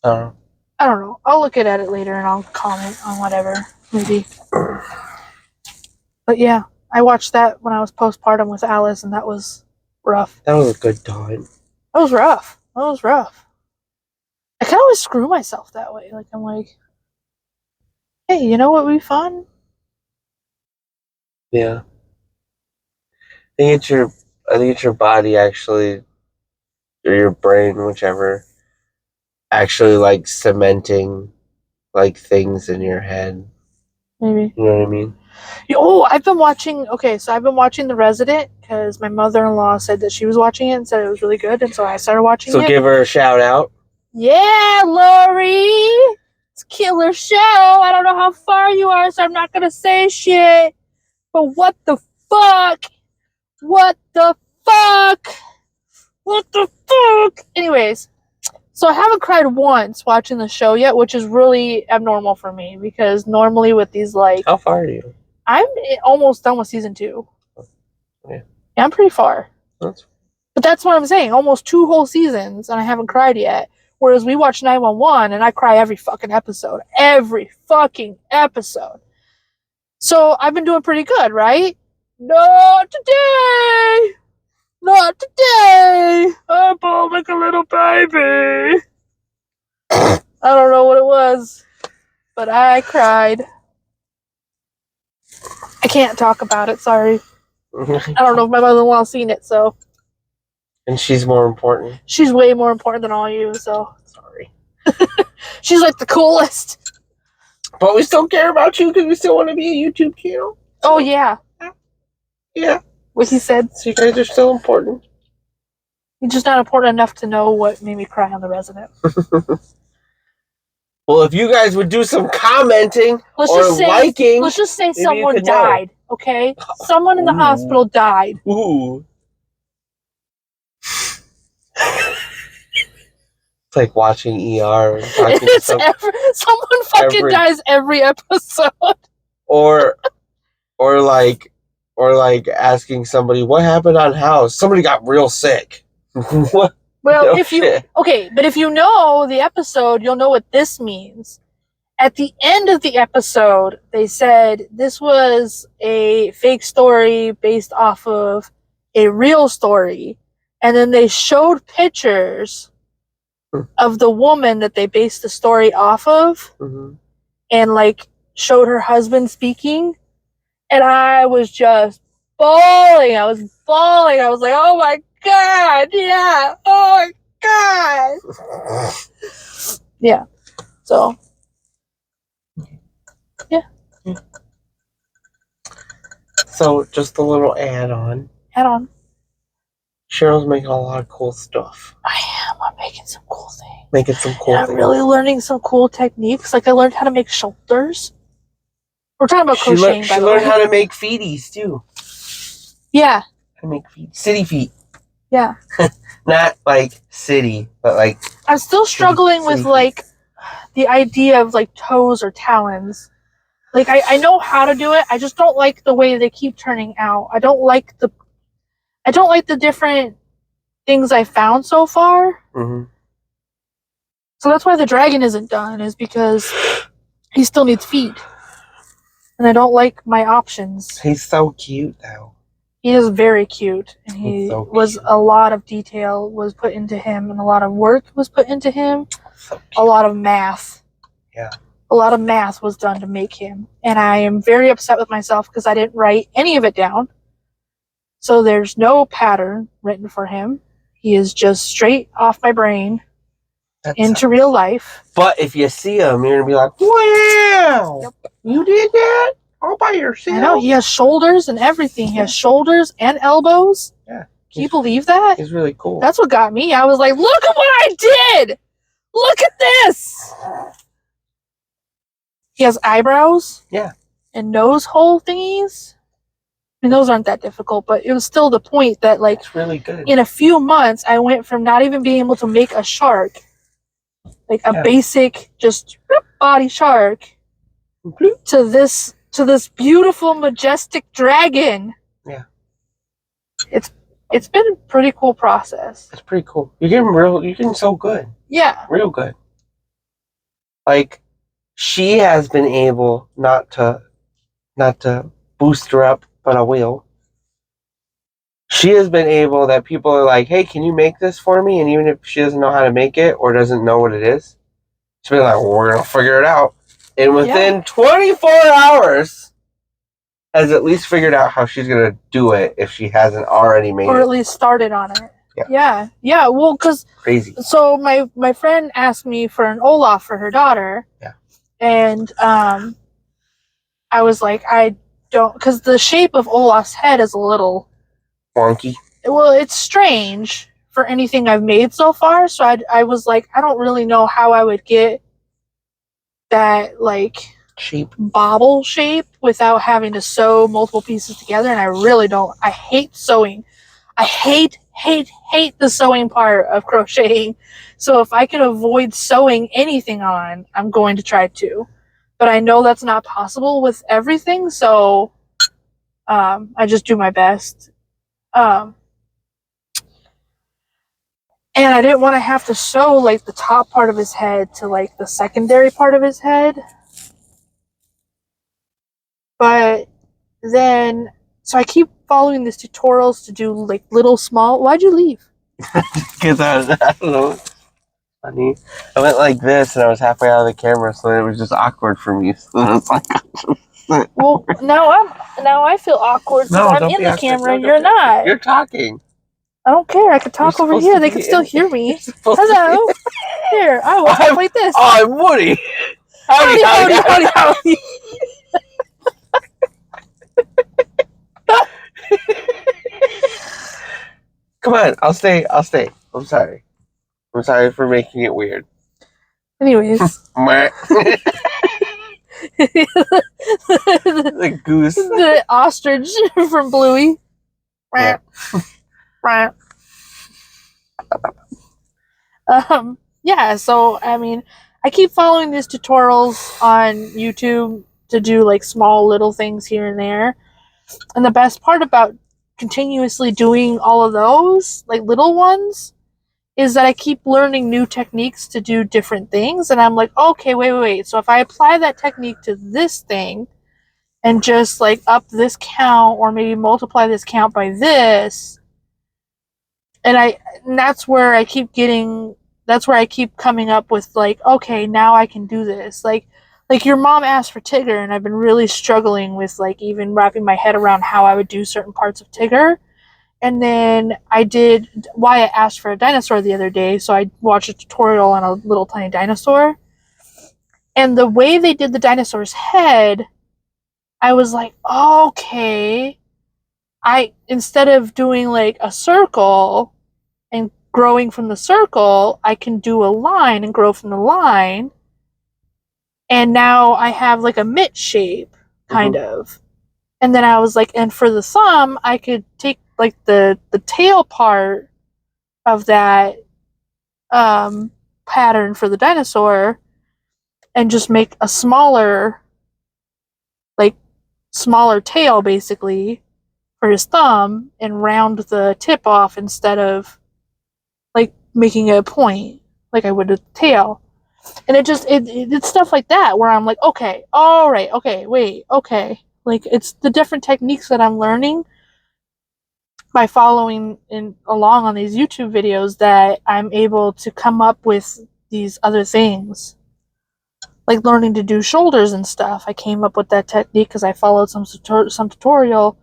I don't know. I'll look at it later and I'll comment on whatever movie. But yeah, I watched that when I was postpartum with Alice, and that was rough. That was a good time. That was rough. I kind of always screw myself that way. Like, I'm like, hey, you know what would be fun? Yeah. I think it's your body actually, or your brain, whichever, actually like cementing like things in your head. Maybe. You know what I mean? Oh, I've been watching. Okay, so I've been watching The Resident because my mother-in-law said that she was watching it and said it was really good, and so I started watching it. So give her a shout out. Yeah, Lori, it's a killer show. I don't know how far you are, so I'm not gonna say shit. But what the fuck? What the fuck? What the fuck? Anyways, so I haven't cried once watching the show yet, which is really abnormal for me because normally with these like, How far are you? I'm almost done with season 2. Yeah, I'm pretty far. that's But that's what I'm saying. Almost 2 whole seasons, and I haven't cried yet. Whereas we watch 911, and I cry every fucking episode. Every fucking episode. So I've been doing pretty good, right? Not today! Not today! I bawled like a little baby. I don't know what it was, but I cried. I can't talk about it, sorry. I don't know if my mother-in-law's seen it, so. And she's more important. She's way more important than all you, so sorry. She's like the coolest. But we still care about you because we still want to be a YouTube channel. Oh, yeah. Yeah. What he said. So you guys are still important. You're just not important enough to know what made me cry on The Resident. Well, if you guys would do some commenting Let's just say someone died, okay? Someone in the hospital died. Ooh. It's like watching ER. Someone fucking dies every episode. Or like asking somebody what happened on House. Somebody got real sick. What? Well, if you know the episode, you'll know what this means. At the end of the episode, they said this was a fake story based off of a real story. And then they showed pictures of the woman that they based the story off of, and like showed her husband speaking. And I was just bawling. I was like, oh my God, yeah. Oh my God. Yeah. So, yeah. So, just a little add-on. Cheryl's making a lot of cool stuff. I am. I'm making some cool things. I'm really learning some cool techniques. Like I learned how to make shoulders. We're talking about crocheting, by the way. She learned how to make feeties, too. Yeah. How to make feet. City feet. Yeah. Not like city, but like... I'm still struggling with, like, the idea of, like, toes or talons. Like, I know how to do it. I just don't like the way they keep turning out. I don't like the different things I found so far. So that's why the dragon isn't done, is because he still needs feet. And I don't like my options. He's so cute, though. He is very cute. And a lot of detail was put into him, and a lot of work was put into him. So a lot of math. Yeah. A lot of math was done to make him. And I am very upset with myself because I didn't write any of it down. So there's no pattern written for him. He is just straight off my brain into real life. But if you see him, you're going to be like, wow, yep. You did that all by yourself? I know, he has shoulders and everything. He has shoulders and elbows. Yeah. Can you believe that? He's really cool. That's what got me. I was like, look at what I did! Look at this! He has eyebrows. Yeah. And nose hole thingies. I mean, those aren't that difficult, but it was still the point that, like, it's really good. In a few months, I went from not even being able to make a shark, like a basic, just body shark, to this beautiful, majestic dragon. Yeah. It's been a pretty cool process. It's pretty cool. You're getting so good. Yeah. Real good. Like, she has been able not to boost her up, but I will. She has been able that people are like, hey, can you make this for me? And even if she doesn't know how to make it or doesn't know what it is, she'll be like, well, we're going to figure it out. And within 24 hours, has at least figured out how she's going to do it if she hasn't already made it. Or at least started on it. Yeah. Well, because Crazy. so my friend asked me for an Olaf for her daughter. Yeah. And I was like, I don't, because the shape of Olaf's head is a little wonky. Well, it's strange for anything I've made so far. So I was like, I don't really know how I would get that like shape bobble shape without having to sew multiple pieces together. And I really don't. I hate sewing. I hate the sewing part of crocheting. So if I can avoid sewing anything on, I'm going to try to. But I know that's not possible with everything, so I just do my best. And I didn't want to have to sew like the top part of his head to like the secondary part of his head. But then, so I keep following these tutorials to do like little small. Why'd you leave? Because I don't know. Funny. I went like this and I was halfway out of the camera, so it was just awkward for me. So I was like, well, now I feel awkward because I'm in the camera and you're not. You're talking. I don't care. I could talk over here. They can still hear me. Hello. Here, I will talk like this. I'm Woody. Howdy. Come on, I'll stay. I'm sorry for making it weird. Anyways. The goose. The ostrich from Bluey. Yeah. Yeah, so I mean, I keep following these tutorials on YouTube to do like small little things here and there. And the best part about continuously doing all of those, like little ones, is that I keep learning new techniques to do different things. And I'm like, okay, wait. So if I apply that technique to this thing and just like up this count or maybe multiply this count by this, and that's where I keep coming up with like, okay, now I can do this. Like your mom asked for Tigger, and I've been really struggling with like even wrapping my head around how I would do certain parts of Tigger. And then Wyatt asked for a dinosaur the other day, so I watched a tutorial on a little tiny dinosaur. And the way they did the dinosaur's head, I was like, okay. Instead of doing like a circle and growing from the circle, I can do a line and grow from the line. And now I have like a mitt shape, kind of. And then I was like, and for the thumb, I could take like the tail part of that pattern for the dinosaur and just make a smaller tail basically for his thumb and round the tip off instead of like making it a point like I would with the tail. And it's stuff like that where I'm like, okay, all right, okay, wait, okay. Like it's the different techniques that I'm learning by following along on these YouTube videos that I'm able to come up with these other things. Like learning to do shoulders and stuff. I came up with that technique because I followed some tutorial,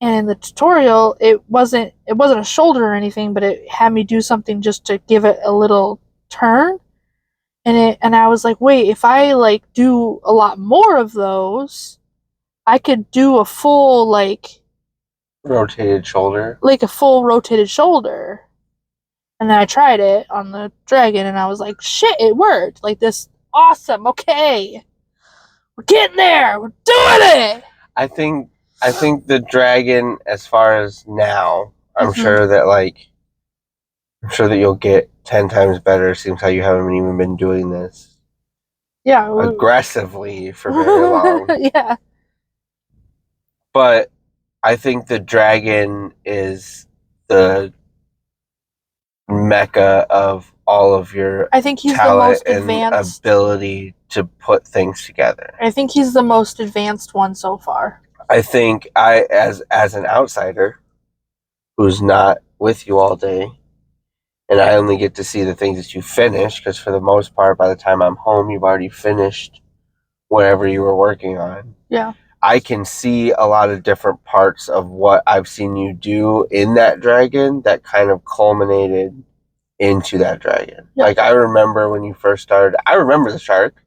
and in the tutorial it wasn't a shoulder or anything, but it had me do something just to give it a little turn. And I was like, wait, if I like do a lot more of those, I could do a full like rotated shoulder. Like a full rotated shoulder. And then I tried it on the dragon and I was like, shit, it worked. Like this awesome, okay. We're getting there. We're doing it. I think the dragon, as far as now, I'm sure that you'll get 10 times better. Seems how you haven't even been doing this. Yeah. Aggressively for very long. Yeah. But I think the dragon is the mecca of all of your I think he's talent the most advanced and ability to put things together. I think he's the most advanced one so far. I think as an outsider who's not with you all day, and I only get to see the things that you finish, because for the most part, by the time I'm home, you've already finished whatever you were working on. Yeah. I can see a lot of different parts of what I've seen you do in that dragon that kind of culminated into that dragon. Yeah. Like, I remember when you first started, I remember the shark.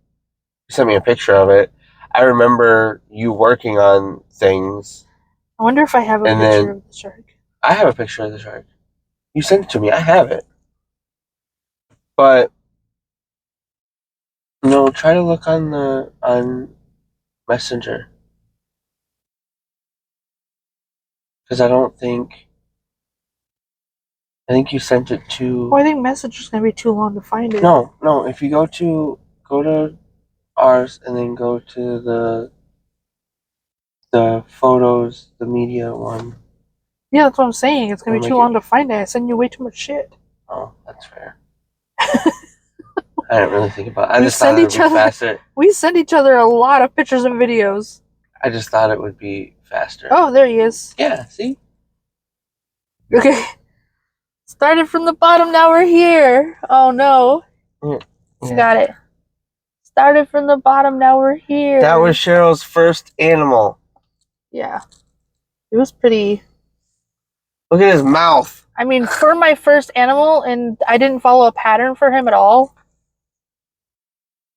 You sent me a picture of it. I remember you working on things. I wonder if I have a And picture then- of the shark. I have a picture of the shark. You sent it to me. I have it. But, try to look on Messenger. Because I think you sent it to... Well, I think Messenger's going to be too long to find it. No, if you go to ours and then go to the photos, the media one. Yeah, that's what I'm saying. It's going to be too Make long to find it. I send you way too much shit. Oh, that's fair. I didn't really think about it. I We just thought send it would each be other- faster. We send each other a lot of pictures and videos. I just thought it would be faster. Oh, there he is. Yeah, see? Okay. Started from the bottom, now we're here. Oh no. Yeah. Got it. Started from the bottom, now we're here. That was Cheryl's first animal. Yeah. It was pretty... Look at his mouth. I mean, for my first animal, and I didn't follow a pattern for him at all.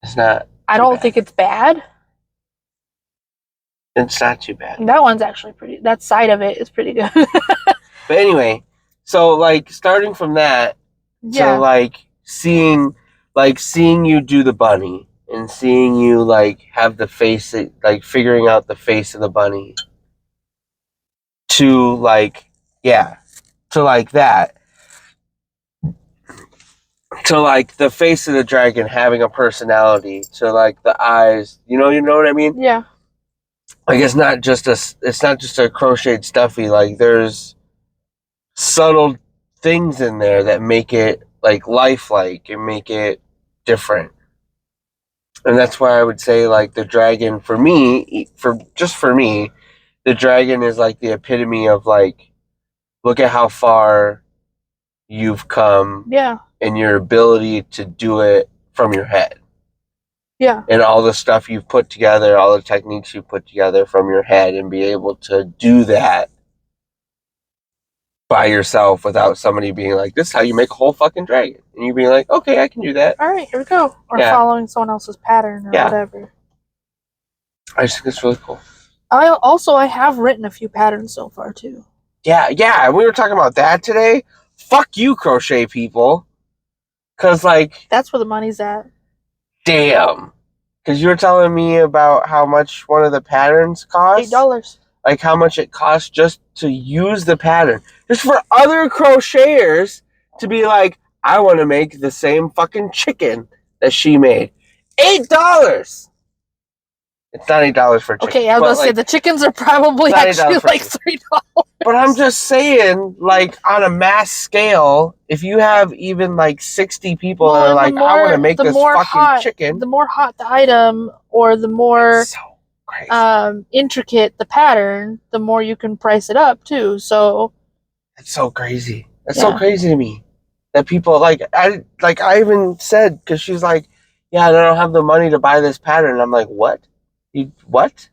It's not... I don't think it's bad. It's not too bad. That one's actually pretty... That side of it is pretty good. But anyway, so, like, starting from that Yeah. to, like, seeing you do the bunny and seeing you, like, have the face, like, figuring out the face of the bunny to, like, yeah, to, like, that. To, like, the face of the dragon having a personality, to, like, the eyes, you know what I mean? Yeah. Like, it's not just a crocheted stuffy, like, there's subtle things in there that make it, like, lifelike and make it different. And that's why I would say, like, the dragon, for me, the dragon is, like, the epitome of, like, look at how far you've come. Yeah. And your ability to do it from your head. Yeah. And all the stuff you've put together, all the techniques you've put together from your head, and be able to do that by yourself without somebody being like, this is how you make a whole fucking dragon. And you being like, okay, I can do that. All right, here we go. Or Yeah. following someone else's pattern or Yeah. whatever. I just think it's really cool. I have written a few patterns so far too. Yeah, and we were talking about that today. Fuck you, crochet people. Because, like... That's where the money's at. Damn. Because you were telling me about how much one of the patterns costs. $8. Like, how much it costs just to use the pattern. Just for other crocheters to be like, I want to make the same fucking chicken that she made. $8! It's not $8 for a chicken. Okay, I was going to say, the chickens are probably actually like $3. But I'm just saying, like, on a mass scale, if you have even, like, 60 people that are like, I want to make this fucking chicken. The more hot the item, or the more so crazy. Intricate the pattern, the more you can price it up, too. So it's so crazy. It's so crazy to me. That people, I even said, because she's like, yeah, I don't have the money to buy this pattern. I'm like, what? What?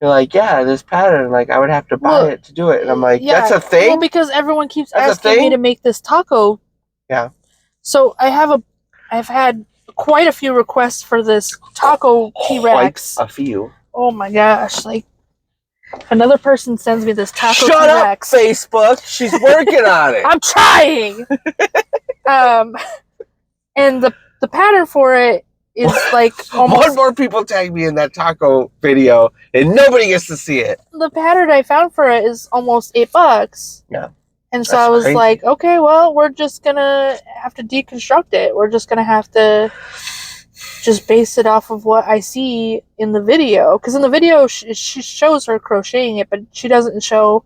You're like, yeah, this pattern, like, I would have to buy it to do it. And I'm like, that's a thing? Well, because everyone keeps asking me to make this taco. Yeah. So I've had quite a few requests for this taco T-Rex. Quite a few. Oh my gosh. Like, another person sends me this taco Shut T-Rex. up, Facebook. She's working on it. I'm trying! And the pattern for it is like almost... One more people tag me in that taco video, and nobody gets to see it. The pattern I found for it is almost $8. Yeah. And so I was like, okay, well, we're just gonna have to deconstruct it. We're just gonna have to just base it off of what I see in the video. Because in the video, she shows her crocheting it, but she doesn't show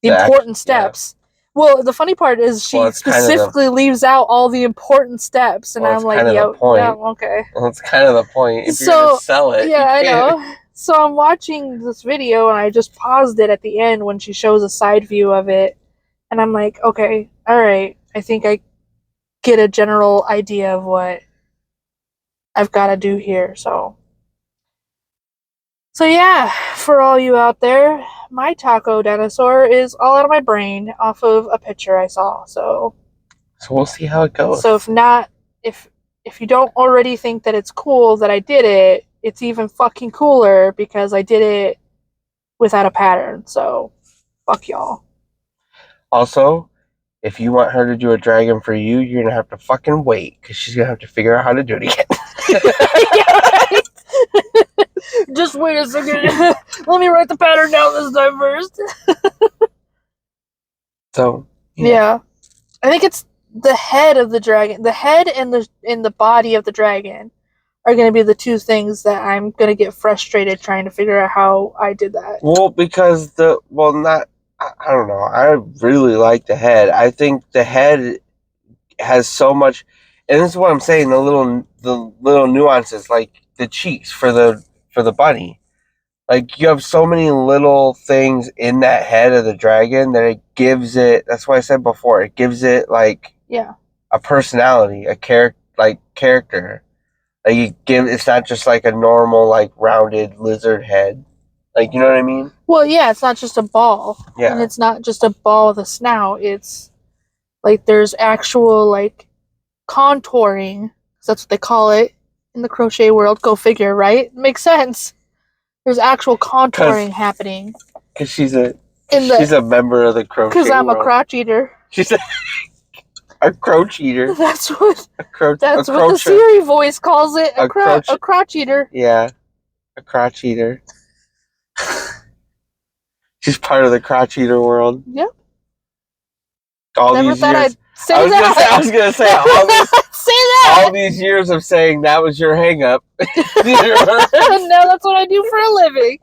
the important steps. Well, the funny part is she specifically leaves out all the important steps, and I'm like, yeah, okay. Well, it's kind of the point. If you're going to sell it. Yeah, I know. So I'm watching this video, and I just paused it at the end when she shows a side view of it, and I'm like, okay, all right, I think I get a general idea of what I've got to do here. So So yeah, for all you out there, my taco dinosaur is all out of my brain off of a picture I saw. So we'll see how it goes. So if you don't already think that it's cool that I did it, it's even fucking cooler because I did it without a pattern. So fuck y'all. Also, if you want her to do a dragon for you, you're gonna have to fucking wait because she's gonna have to figure out how to do it again. Just wait a second. Let me write the pattern down this time first. So yeah. I think it's the head of the dragon. The head and the body of the dragon are going to be the two things that I'm going to get frustrated trying to figure out how I did that. Well, because I don't know. I really like the head. I think the head has so much, and this is what I'm saying. The little nuances, like the cheeks for the bunny. Like you have so many little things in that head of the dragon that it gives it. That's why I said before. It gives it like a personality, a character. Like it's not just like a normal like rounded lizard head. Like you know what I mean? Well, yeah, it's not just a ball. Yeah. And it's not just a ball with a snout. It's like there's actual like contouring. That's what they call it in the crochet world. Go figure, right? Makes sense. There's actual contouring happening. Because she's a member of the crochet world. Because I'm a crotch eater. She's a crotch eater. That's what what the Siri voice calls it. A crotch eater. Yeah, a crotch eater. She's part of the crotch eater world. Yep. Never thought I'd say that. I was gonna say all these years of saying that was your hang up. No, that's what I do for a living.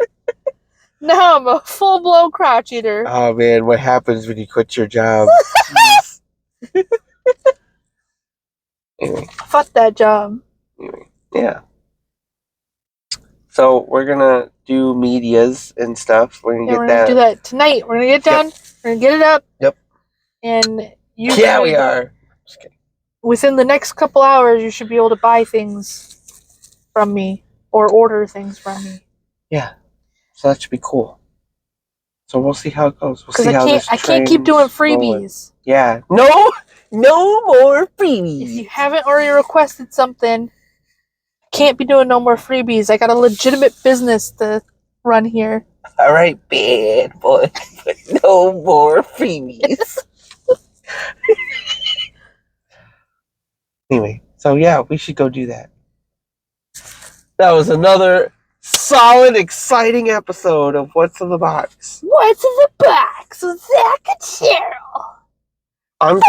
Now I'm a full-blown crotch eater. Oh man, what happens when you quit your job? Anyway. Fuck that job. Anyway, yeah. So we're gonna do medias and stuff. We're gonna do that tonight. We're gonna get done. Yep. We're gonna get it up. Yep. And we are. Just kidding. Within the next couple hours, you should be able to buy things from me or order things from me. Yeah. So that should be cool. So we'll see how it goes. We'll see how this I can't keep doing freebies. Rolling. Yeah. No more freebies. If you haven't already requested something, I can't be doing no more freebies. I got a legitimate business to run here. All right, bad boy. No more freebies. Anyway, so yeah, we should go do that. That was another solid, exciting episode of What's in the Box. What's in the box with Zach and Cheryl? I'm